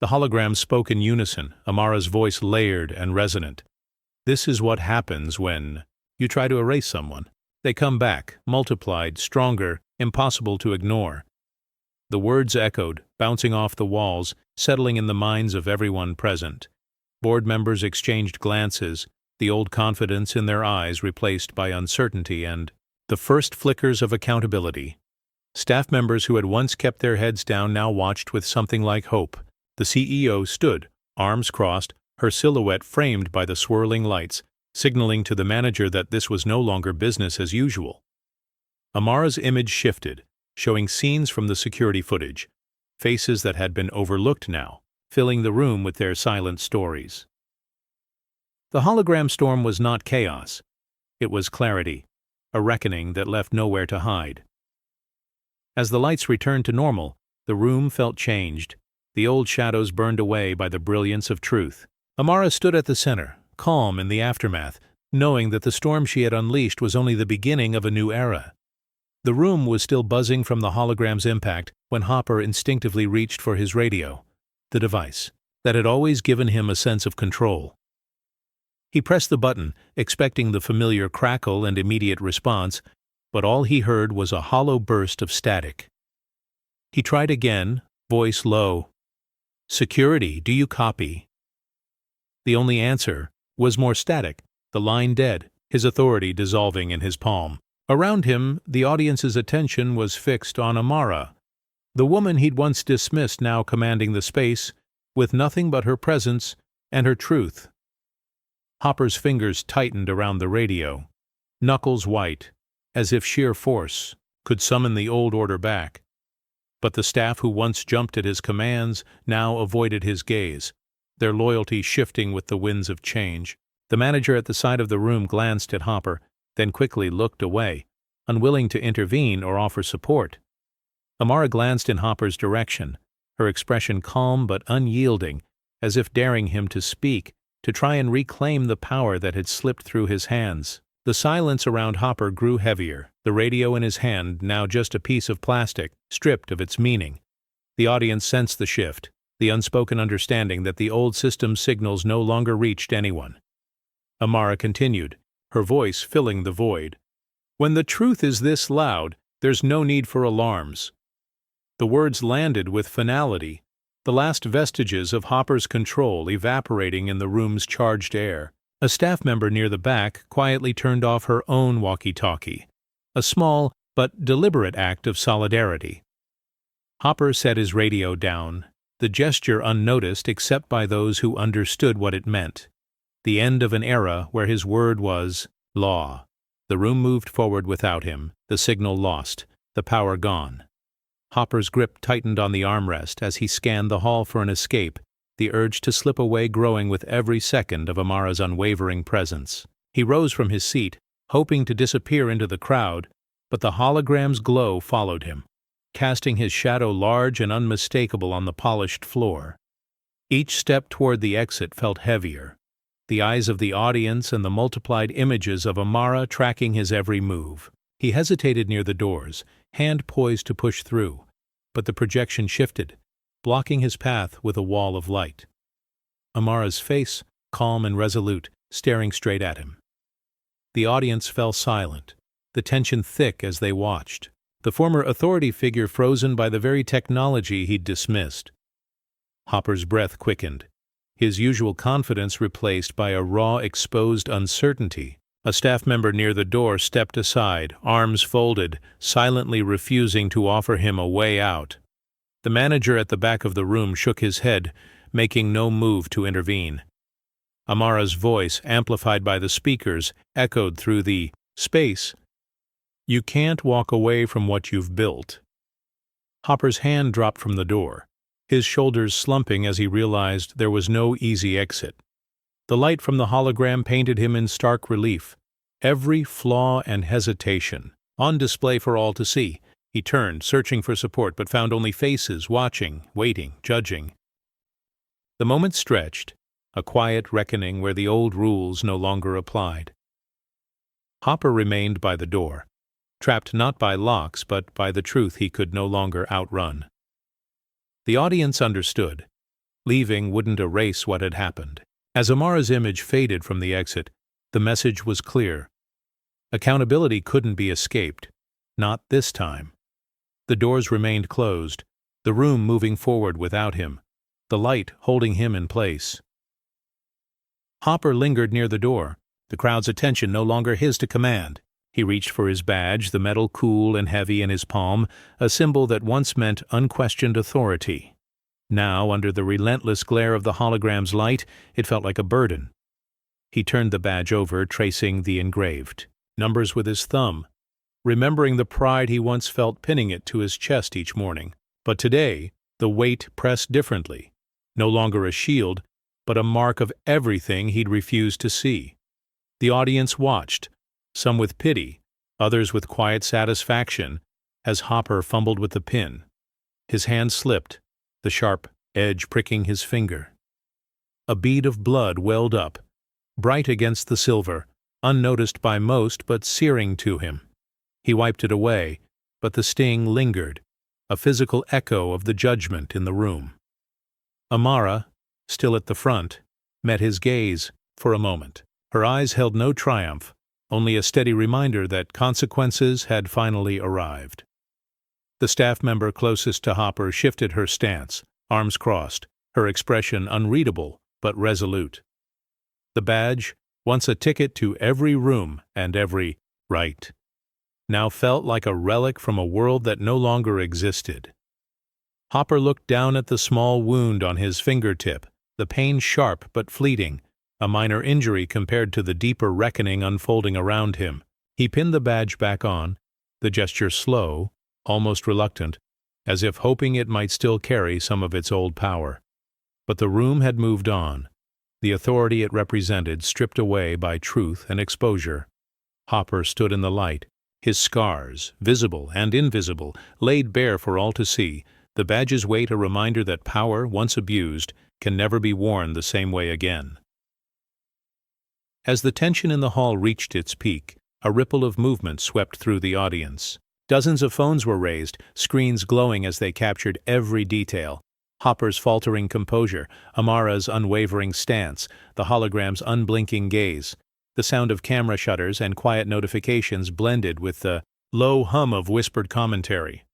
The hologram spoke in unison, Amara's voice layered and resonant. "This is what happens when you try to erase someone. They come back, multiplied, stronger, impossible to ignore." The words echoed, bouncing off the walls, settling in the minds of everyone present. Board members exchanged glances, the old confidence in their eyes replaced by uncertainty and the first flickers of accountability. Staff members who had once kept their heads down now watched with something like hope. The CEO stood, arms crossed, her silhouette framed by the swirling lights, signaling to the manager that this was no longer business as usual. Amara's image shifted, showing scenes from the security footage, faces that had been overlooked now, filling the room with their silent stories. The hologram storm was not chaos. It was clarity, a reckoning that left nowhere to hide. As the lights returned to normal, the room felt changed, the old shadows burned away by the brilliance of truth. Amara stood at the center, calm in the aftermath, knowing that the storm she had unleashed was only the beginning of a new era. The room was still buzzing from the hologram's impact when Hopper instinctively reached for his radio, the device that had always given him a sense of control. He pressed the button, expecting the familiar crackle and immediate response, but all he heard was a hollow burst of static. He tried again, voice low. "Security, do you copy?" The only answer was more static, the line dead, his authority dissolving in his palm. Around him, the audience's attention was fixed on Amara, the woman he'd once dismissed now commanding the space, with nothing but her presence and her truth. Hopper's fingers tightened around the radio, knuckles white, as if sheer force could summon the old order back. But the staff who once jumped at his commands now avoided his gaze, their loyalty shifting with the winds of change. The manager at the side of the room glanced at Hopper, then quickly looked away, unwilling to intervene or offer support. Amara glanced in Hopper's direction, her expression calm but unyielding, as if daring him to speak, to try and reclaim the power that had slipped through his hands. The silence around Hopper grew heavier, the radio in his hand now just a piece of plastic, stripped of its meaning. The audience sensed the shift, the unspoken understanding that the old system's signals no longer reached anyone. Amara continued, her voice filling the void. "When the truth is this loud, there's no need for alarms." The words landed with finality, the last vestiges of Hopper's control evaporating in the room's charged air. A staff member near the back quietly turned off her own walkie-talkie, a small but deliberate act of solidarity. Hopper set his radio down, the gesture unnoticed except by those who understood what it meant. The end of an era where his word was law. The room moved forward without him, the signal lost, the power gone. Hopper's grip tightened on the armrest as he scanned the hall for an escape, the urge to slip away growing with every second of Amara's unwavering presence. He rose from his seat, hoping to disappear into the crowd, but the hologram's glow followed him, casting his shadow large and unmistakable on the polished floor. Each step toward the exit felt heavier, the eyes of the audience and the multiplied images of Amara tracking his every move. He hesitated near the doors, hand poised to push through, but the projection shifted, blocking his path with a wall of light. Amara's face, calm and resolute, staring straight at him. The audience fell silent, the tension thick as they watched. the former authority figure frozen by the very technology he'd dismissed. Hopper's breath quickened, his usual confidence replaced by a raw, exposed uncertainty. A staff member near the door stepped aside, arms folded, silently refusing to offer him a way out. The manager at the back of the room shook his head, making no move to intervene. Amara's voice, amplified by the speakers, echoed through the space. "You can't walk away from what you've built." Hopper's hand dropped from the door, his shoulders slumping as he realized there was no easy exit. The light from the hologram painted him in stark relief, every flaw and hesitation on display for all to see. He turned, searching for support, but found only faces, watching, waiting, judging. The moment stretched, a quiet reckoning where the old rules no longer applied. Hopper remained by the door, trapped not by locks but by the truth he could no longer outrun. The audience understood. Leaving wouldn't erase what had happened. As Amara's image faded from the exit, the message was clear. Accountability couldn't be escaped. Not this time. The doors remained closed, the room moving forward without him, the light holding him in place. Hopper lingered near the door, the crowd's attention no longer his to command. He reached for his badge, the metal cool and heavy in his palm, a symbol that once meant unquestioned authority. Now, under the relentless glare of the hologram's light, it felt like a burden. He turned the badge over, tracing the engraved numbers with his thumb, remembering the pride he once felt pinning it to his chest each morning. But today, the weight pressed differently, no longer a shield, but a mark of everything he'd refused to see. The audience watched, some with pity, others with quiet satisfaction, as Hopper fumbled with the pin. His hand slipped, the sharp edge pricking his finger. A bead of blood welled up, bright against the silver, unnoticed by most but searing to him. He wiped it away, but the sting lingered, a physical echo of the judgment in the room. Amara, still at the front, met his gaze for a moment. Her eyes held no triumph, only a steady reminder that consequences had finally arrived. The staff member closest to Hopper shifted her stance, arms crossed, her expression unreadable but resolute. The badge, once a ticket to every room and every right, now felt like a relic from a world that no longer existed. Hopper looked down at the small wound on his fingertip, the pain sharp but fleeting, a minor injury compared to the deeper reckoning unfolding around him. He pinned the badge back on, the gesture slow, almost reluctant, as if hoping it might still carry some of its old power. But the room had moved on, the authority it represented stripped away by truth and exposure. Hopper stood in the light, his scars, visible and invisible, laid bare for all to see, the badge's weight a reminder that power, once abused, can never be worn the same way again. As the tension in the hall reached its peak, a ripple of movement swept through the audience. Dozens of phones were raised, screens glowing as they captured every detail. Hopper's faltering composure, Amara's unwavering stance, the hologram's unblinking gaze. The sound of camera shutters and quiet notifications blended with the low hum of whispered commentary.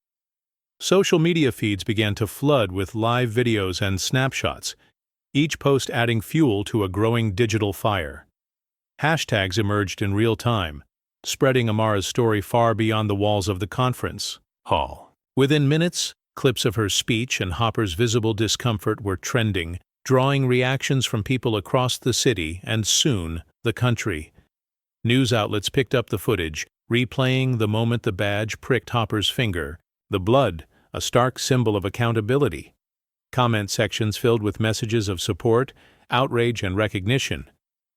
Social media feeds began to flood with live videos and snapshots, each post adding fuel to a growing digital fire. Hashtags emerged in real time, spreading Amara's story far beyond the walls of the conference hall. Within minutes, clips of her speech and Hopper's visible discomfort were trending, drawing reactions from people across the city and soon the country. News outlets picked up the footage, replaying the moment the badge pricked Hopper's finger, the blood, a stark symbol of accountability. Comment sections filled with messages of support, outrage, and recognition,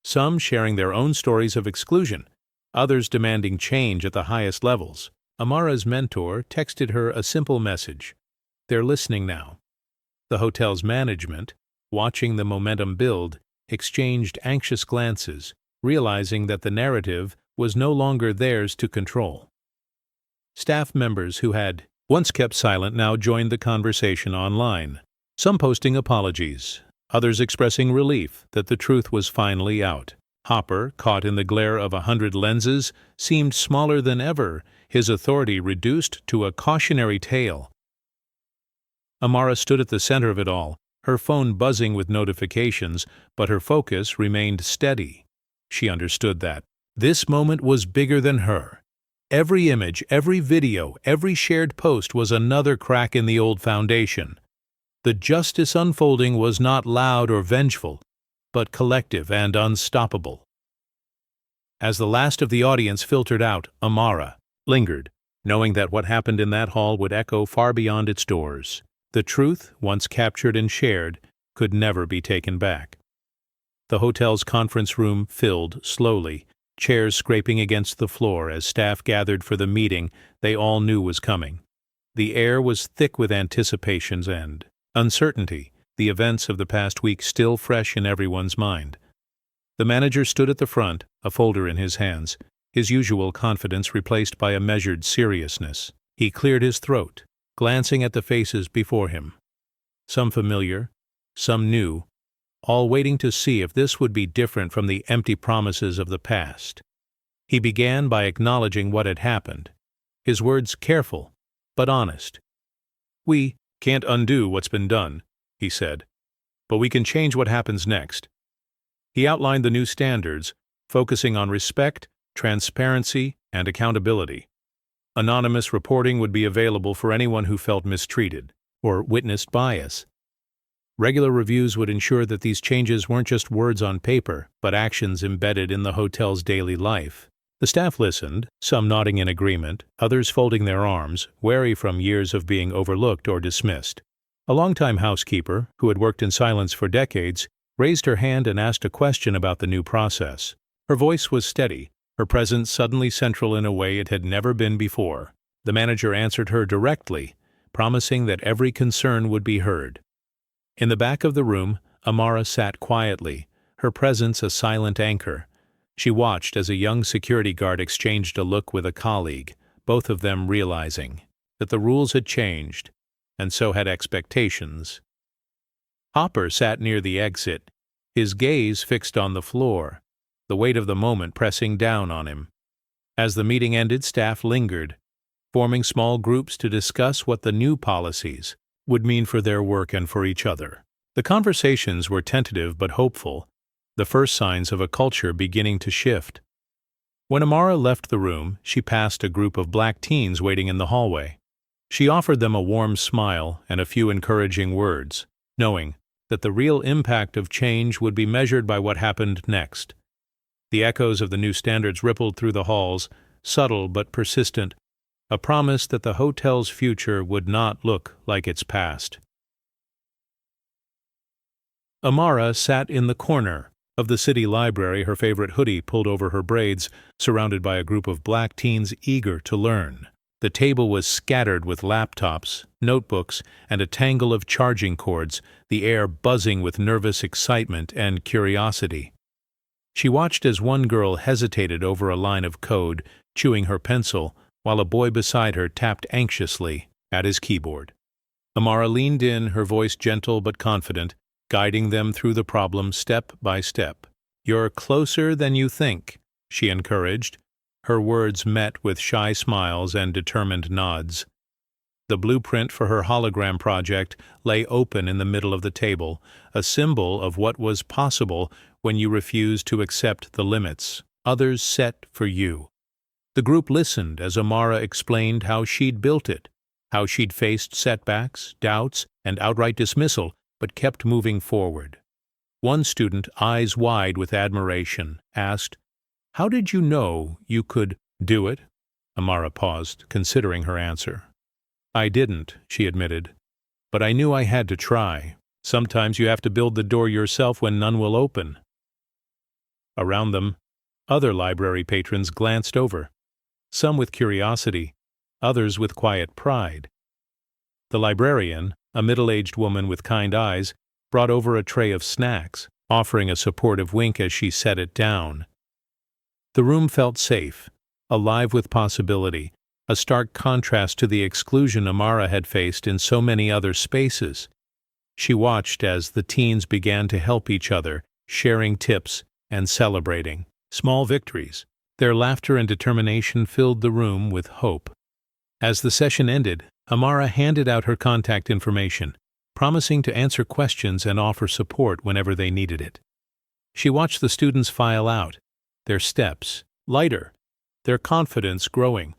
some sharing their own stories of exclusion, others demanding change at the highest levels. Amara's mentor texted her a simple message: "They're listening now." The hotel's management, watching the momentum build, exchanged anxious glances, realizing that the narrative was no longer theirs to control. Staff members who had once kept silent now joined the conversation online, some posting apologies, others expressing relief that the truth was finally out. Hopper, caught in the glare of 100 lenses, seemed smaller than ever, his authority reduced to a cautionary tale. Amara stood at the center of it all, her phone buzzing with notifications, but her focus remained steady. She understood that this moment was bigger than her. Every image, every video, every shared post was another crack in the old foundation. The justice unfolding was not loud or vengeful, but collective and unstoppable. As the last of the audience filtered out, Amara lingered, knowing that what happened in that hall would echo far beyond its doors. The truth, once captured and shared, could never be taken back. The hotel's conference room filled slowly, chairs scraping against the floor as staff gathered for the meeting they all knew was coming. The air was thick with anticipations and uncertainty, the events of the past week still fresh in everyone's mind. The manager stood at the front, a folder in his hands, his usual confidence replaced by a measured seriousness. He cleared his throat, glancing at the faces before him. Some familiar, some new, all waiting to see if this would be different from the empty promises of the past. He began by acknowledging what had happened, his words careful, but honest. "We can't undo what's been done," he said, "but we can change what happens next." He outlined the new standards, focusing on respect, transparency, and accountability. Anonymous reporting would be available for anyone who felt mistreated or witnessed bias. Regular reviews would ensure that these changes weren't just words on paper, but actions embedded in the hotel's daily life. The staff listened, some nodding in agreement, others folding their arms, wary from years of being overlooked or dismissed. A longtime housekeeper, who had worked in silence for decades, raised her hand and asked a question about the new process. Her voice was steady, her presence suddenly central in a way it had never been before. The manager answered her directly, promising that every concern would be heard. In the back of the room, Amara sat quietly, her presence a silent anchor. She watched as a young security guard exchanged a look with a colleague, both of them realizing that the rules had changed, and so had expectations. Hopper sat near the exit, his gaze fixed on the floor, the weight of the moment pressing down on him. As the meeting ended, staff lingered, forming small groups to discuss what the new policies would mean for their work and for each other. The conversations were tentative but hopeful, the first signs of a culture beginning to shift. When Amara left the room, she passed a group of black teens waiting in the hallway. She offered them a warm smile and a few encouraging words, knowing that the real impact of change would be measured by what happened next. The echoes of the new standards rippled through the halls, subtle but persistent, a promise that the hotel's future would not look like its past. Amara sat in the corner of the city library, her favorite hoodie pulled over her braids, surrounded by a group of black teens eager to learn. The table was scattered with laptops, notebooks, and a tangle of charging cords, the air buzzing with nervous excitement and curiosity. She watched as one girl hesitated over a line of code, chewing her pencil, while a boy beside her tapped anxiously at his keyboard. Amara leaned in, her voice gentle but confident, guiding them through the problem step by step. "You're closer than you think," she encouraged, her words met with shy smiles and determined nods. The blueprint for her hologram project lay open in the middle of the table, a symbol of what was possible when you refused to accept the limits others set for you. The group listened as Amara explained how she'd built it, how she'd faced setbacks, doubts, and outright dismissal, but kept moving forward. One student, eyes wide with admiration, asked, "How did you know you could do it?" Amara paused, considering her answer. "I didn't," she admitted, "but I knew I had to try. Sometimes you have to build the door yourself when none will open." Around them, other library patrons glanced over, some with curiosity, others with quiet pride. The librarian, a middle-aged woman with kind eyes, brought over a tray of snacks, offering a supportive wink as she set it down. The room felt safe, alive with possibility, a stark contrast to the exclusion Amara had faced in so many other spaces. She watched as the teens began to help each other, sharing tips, and celebrating small victories. Their laughter and determination filled the room with hope. As the session ended, Amara handed out her contact information, promising to answer questions and offer support whenever they needed it. She watched the students file out, their steps lighter, their confidence growing.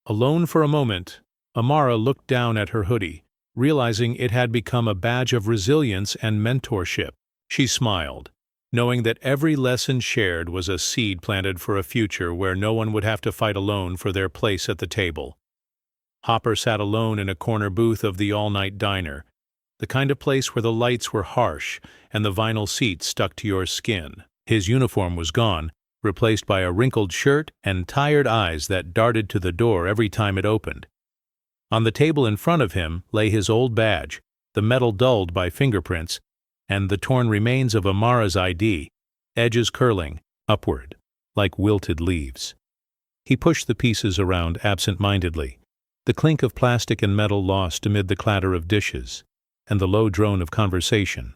Alone for a moment, Amara looked down at her hoodie, realizing it had become a badge of resilience and mentorship. She smiled, knowing that every lesson shared was a seed planted for a future where no one would have to fight alone for their place at the table. Hopper sat alone in a corner booth of the all-night diner, the kind of place where the lights were harsh and the vinyl seats stuck to your skin. His uniform was gone, replaced by a wrinkled shirt and tired eyes that darted to the door every time it opened. On the table in front of him lay his old badge, the metal dulled by fingerprints, and the torn remains of Amara's ID, edges curling upward, like wilted leaves. He pushed the pieces around absent-mindedly, the clink of plastic and metal lost amid the clatter of dishes, and the low drone of conversation.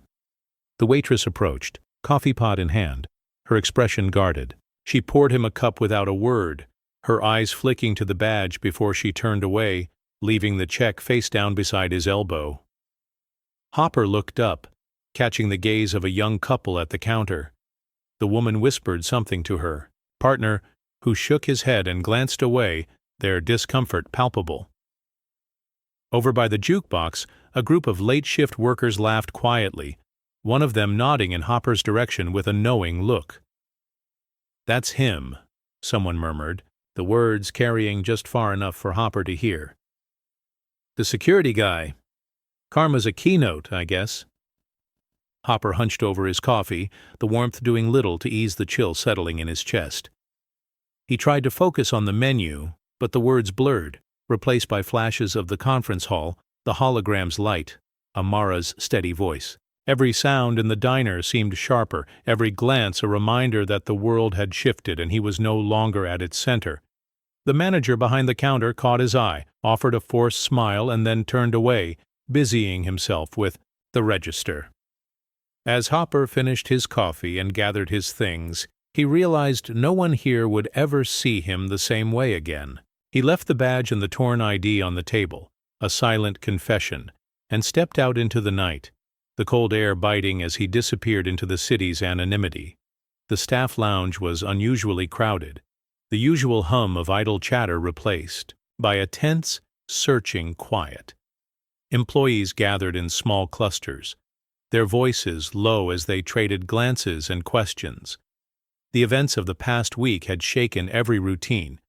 The waitress approached, coffee pot in hand, her expression guarded. She poured him a cup without a word, her eyes flicking to the badge before she turned away, leaving the check face down beside his elbow. Hopper looked up, catching the gaze of a young couple at the counter. The woman whispered something to her partner, who shook his head and glanced away, their discomfort palpable. Over by the jukebox, a group of late-shift workers laughed quietly, one of them nodding in Hopper's direction with a knowing look. "That's him," someone murmured, the words carrying just far enough for Hopper to hear. "The security guy. Karma's a Keynote, I guess." Hopper hunched over his coffee, the warmth doing little to ease the chill settling in his chest. He tried to focus on the menu, but the words blurred, replaced by flashes of the conference hall, the hologram's light, Amara's steady voice. Every sound in the diner seemed sharper, every glance a reminder that the world had shifted and he was no longer at its center. The manager behind the counter caught his eye, offered a forced smile, and then turned away, busying himself with the register. As Hopper finished his coffee and gathered his things, he realized no one here would ever see him the same way again. He left the badge and the torn ID on the table, a silent confession, and stepped out into the night, the cold air biting as he disappeared into the city's anonymity. The staff lounge was unusually crowded, the usual hum of idle chatter replaced by a tense, searching quiet. Employees gathered in small clusters, their voices low as they traded glances and questions. The events of the past week had shaken every routine,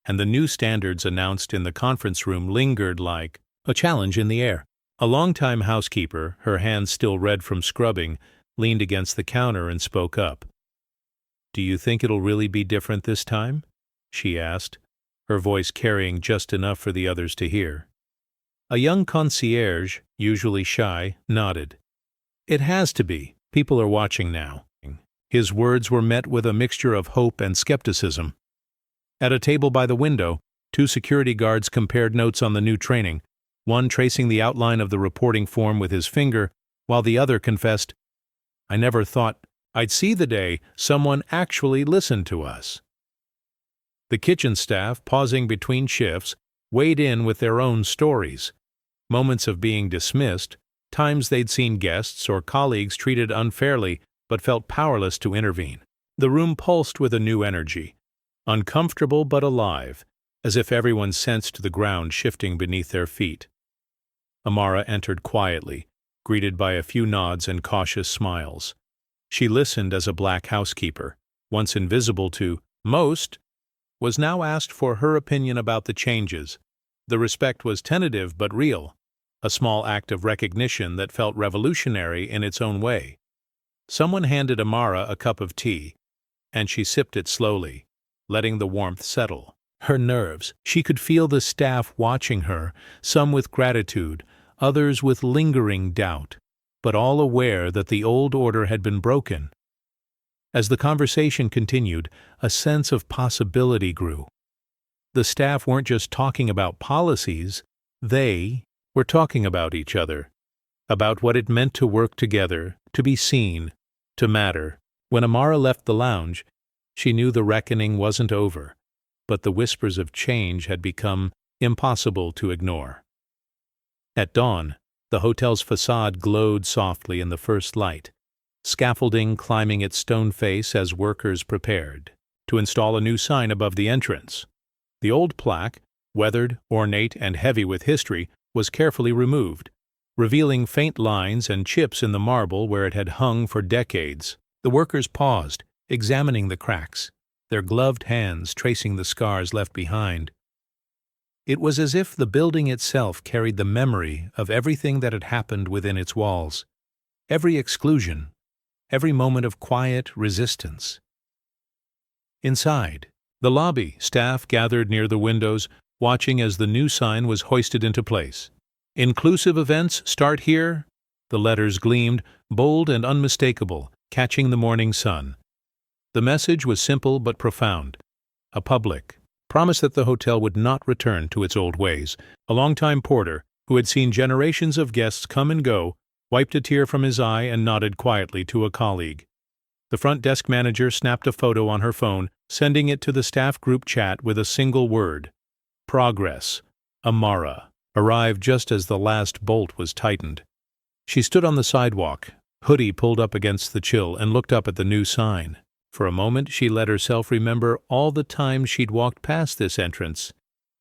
and the new standards announced in the conference room lingered like a challenge in the air. A longtime housekeeper, her hands still red from scrubbing, leaned against the counter and spoke up. "Do you think it'll really be different this time?" she asked, her voice carrying just enough for the others to hear. A young concierge, usually shy, nodded. "It has to be. People are watching now." His words were met with a mixture of hope and skepticism. At a table by the window, two security guards compared notes on the new training, one tracing the outline of the reporting form with his finger, while the other confessed, "I never thought I'd see the day someone actually listened to us." The kitchen staff, pausing between shifts, weighed in with their own stories. Moments of being dismissed, times they'd seen guests or colleagues treated unfairly but felt powerless to intervene. The room pulsed with a new energy, uncomfortable but alive, as if everyone sensed the ground shifting beneath their feet. Amara entered quietly, greeted by a few nods and cautious smiles. She listened as a black housekeeper, once invisible to most, was now asked for her opinion about the changes. The respect was tentative but real, a small act of recognition that felt revolutionary in its own way. Someone handed Amara a cup of tea, and she sipped it slowly, letting the warmth settle. Her nerves, she could feel the staff watching her, some with gratitude, others with lingering doubt, but all aware that the old order had been broken. As the conversation continued, a sense of possibility grew. The staff weren't just talking about policies, they were talking about each other, about what it meant to work together, to be seen, to matter, When Amara left the lounge, she knew the reckoning wasn't over, but the whispers of change had become impossible to ignore. At dawn, the hotel's facade glowed softly in the first light, scaffolding climbing its stone face as workers prepared to install a new sign above the entrance. The old plaque, weathered, ornate, and heavy with history, was carefully removed, revealing faint lines and chips in the marble where it had hung for decades. The workers paused, examining the cracks, their gloved hands tracing the scars left behind. It was as if the building itself carried the memory of everything that had happened within its walls, every exclusion, every moment of quiet resistance. Inside the lobby, staff gathered near the windows, watching as the new sign was hoisted into place. "Inclusive events start here." The letters gleamed, bold and unmistakable, catching the morning sun. The message was simple but profound. A public promise that the hotel would not return to its old ways. A longtime porter, who had seen generations of guests come and go, wiped a tear from his eye and nodded quietly to a colleague. The front desk manager snapped a photo on her phone, sending it to the staff group chat with a single word: "Progress. Amara," arrived just as the last bolt was tightened. She stood on the sidewalk, hoodie pulled up against the chill, and looked up at the new sign. For a moment she let herself remember all the times she'd walked past this entrance,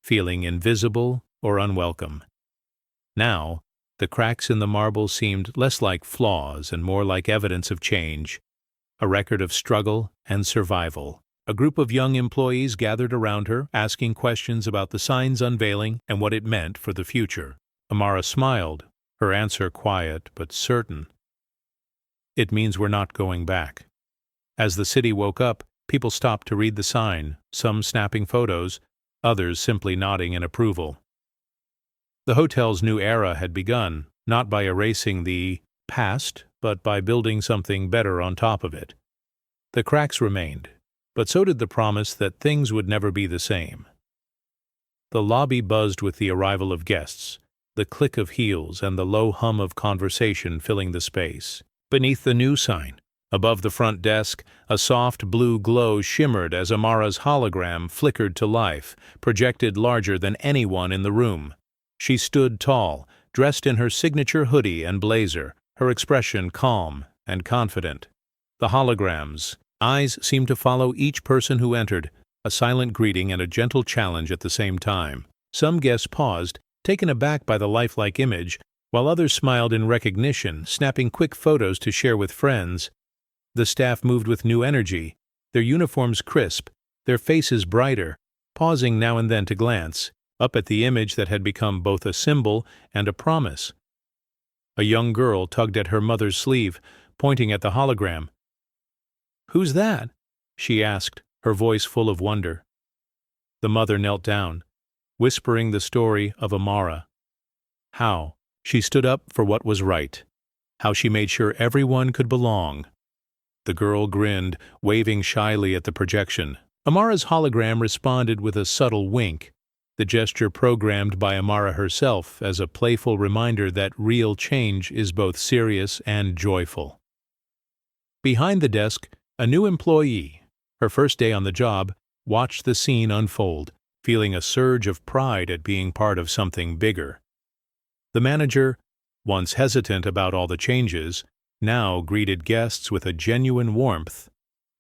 feeling invisible or unwelcome. Now, the cracks in the marble seemed less like flaws and more like evidence of change, a record of struggle and survival. A group of young employees gathered around her, asking questions about the sign's unveiling and what it meant for the future. Amara smiled, her answer quiet but certain. "It means we're not going back." As the city woke up, people stopped to read the sign, some snapping photos, others simply nodding in approval. The hotel's new era had begun, not by erasing the past, but by building something better on top of it. The cracks remained, but so did the promise that things would never be the same. The lobby buzzed with the arrival of guests, the click of heels and the low hum of conversation filling the space. Beneath the new sign, above the front desk, a soft blue glow shimmered as Amara's hologram flickered to life, projected larger than anyone in the room. She stood tall, dressed in her signature hoodie and blazer, her expression calm and confident. The hologram's eyes seemed to follow each person who entered, a silent greeting and a gentle challenge at the same time. Some guests paused, taken aback by the lifelike image, while others smiled in recognition, snapping quick photos to share with friends. The staff moved with new energy, their uniforms crisp, their faces brighter, pausing now and then to glance up at the image that had become both a symbol and a promise. A young girl tugged at her mother's sleeve, pointing at the hologram. "Who's that?" she asked, her voice full of wonder. The mother knelt down, whispering the story of Amara. How she stood up for what was right, how she made sure everyone could belong. The girl grinned, waving shyly at the projection. Amara's hologram responded with a subtle wink, the gesture programmed by Amara herself as a playful reminder that real change is both serious and joyful. Behind the desk, a new employee, her first day on the job, watched the scene unfold, feeling a surge of pride at being part of something bigger. The manager, once hesitant about all the changes, now greeted guests with a genuine warmth,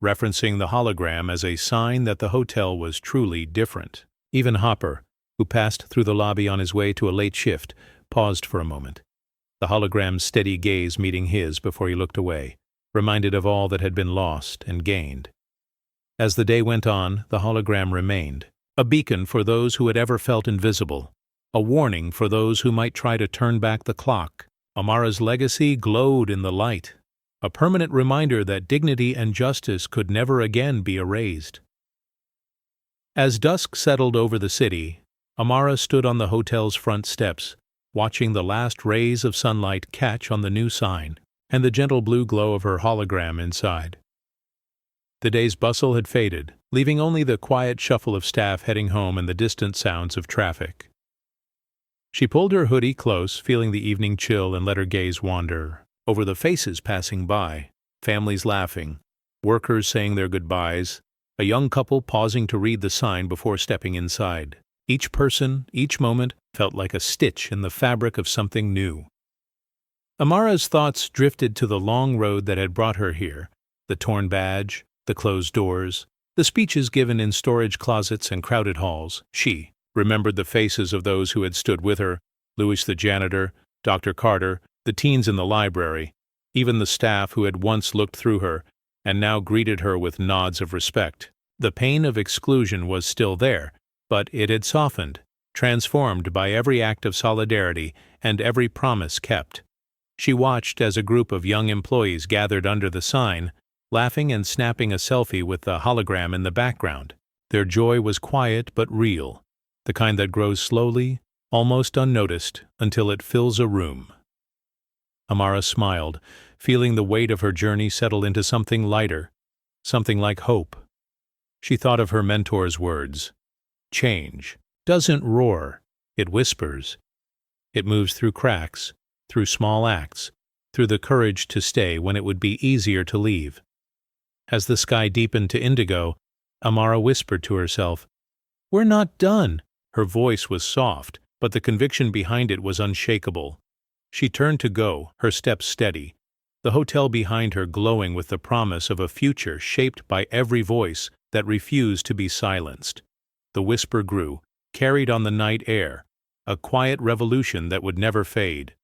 referencing the hologram as a sign that the hotel was truly different. Even Hopper, who passed through the lobby on his way to a late shift, paused for a moment, the hologram's steady gaze meeting his before he looked away, reminded of all that had been lost and gained. As the day went on, the hologram remained, a beacon for those who had ever felt invisible, a warning for those who might try to turn back the clock. Amara's legacy glowed in the light, a permanent reminder that dignity and justice could never again be erased. As dusk settled over the city, Amara stood on the hotel's front steps, watching the last rays of sunlight catch on the new sign and the gentle blue glow of her hologram inside. The day's bustle had faded, leaving only the quiet shuffle of staff heading home and the distant sounds of traffic. She pulled her hoodie close, feeling the evening chill, and let her gaze wander over the faces passing by, families laughing, workers saying their goodbyes, a young couple pausing to read the sign before stepping inside. Each person, each moment, felt like a stitch in the fabric of something new. Amara's thoughts drifted to the long road that had brought her here, the torn badge, the closed doors, the speeches given in storage closets and crowded halls. She remembered the faces of those who had stood with her, Louis the janitor, Dr. Carter, the teens in the library, even the staff who had once looked through her and now greeted her with nods of respect. The pain of exclusion was still there, but it had softened, transformed by every act of solidarity and every promise kept. She watched as a group of young employees gathered under the sign, laughing and snapping a selfie with the hologram in the background. Their joy was quiet but real, the kind that grows slowly, almost unnoticed, until it fills a room. Amara smiled, feeling the weight of her journey settle into something lighter, something like hope. She thought of her mentor's words. Change doesn't roar, it whispers. It moves through cracks, through small acts, through the courage to stay when it would be easier to leave. As the sky deepened to indigo, Amara whispered to herself, "We're not done." Her voice was soft, but the conviction behind it was unshakable. She turned to go, her steps steady, the hotel behind her glowing with the promise of a future shaped by every voice that refused to be silenced. The whisper grew, carried on the night air, a quiet revolution that would never fade.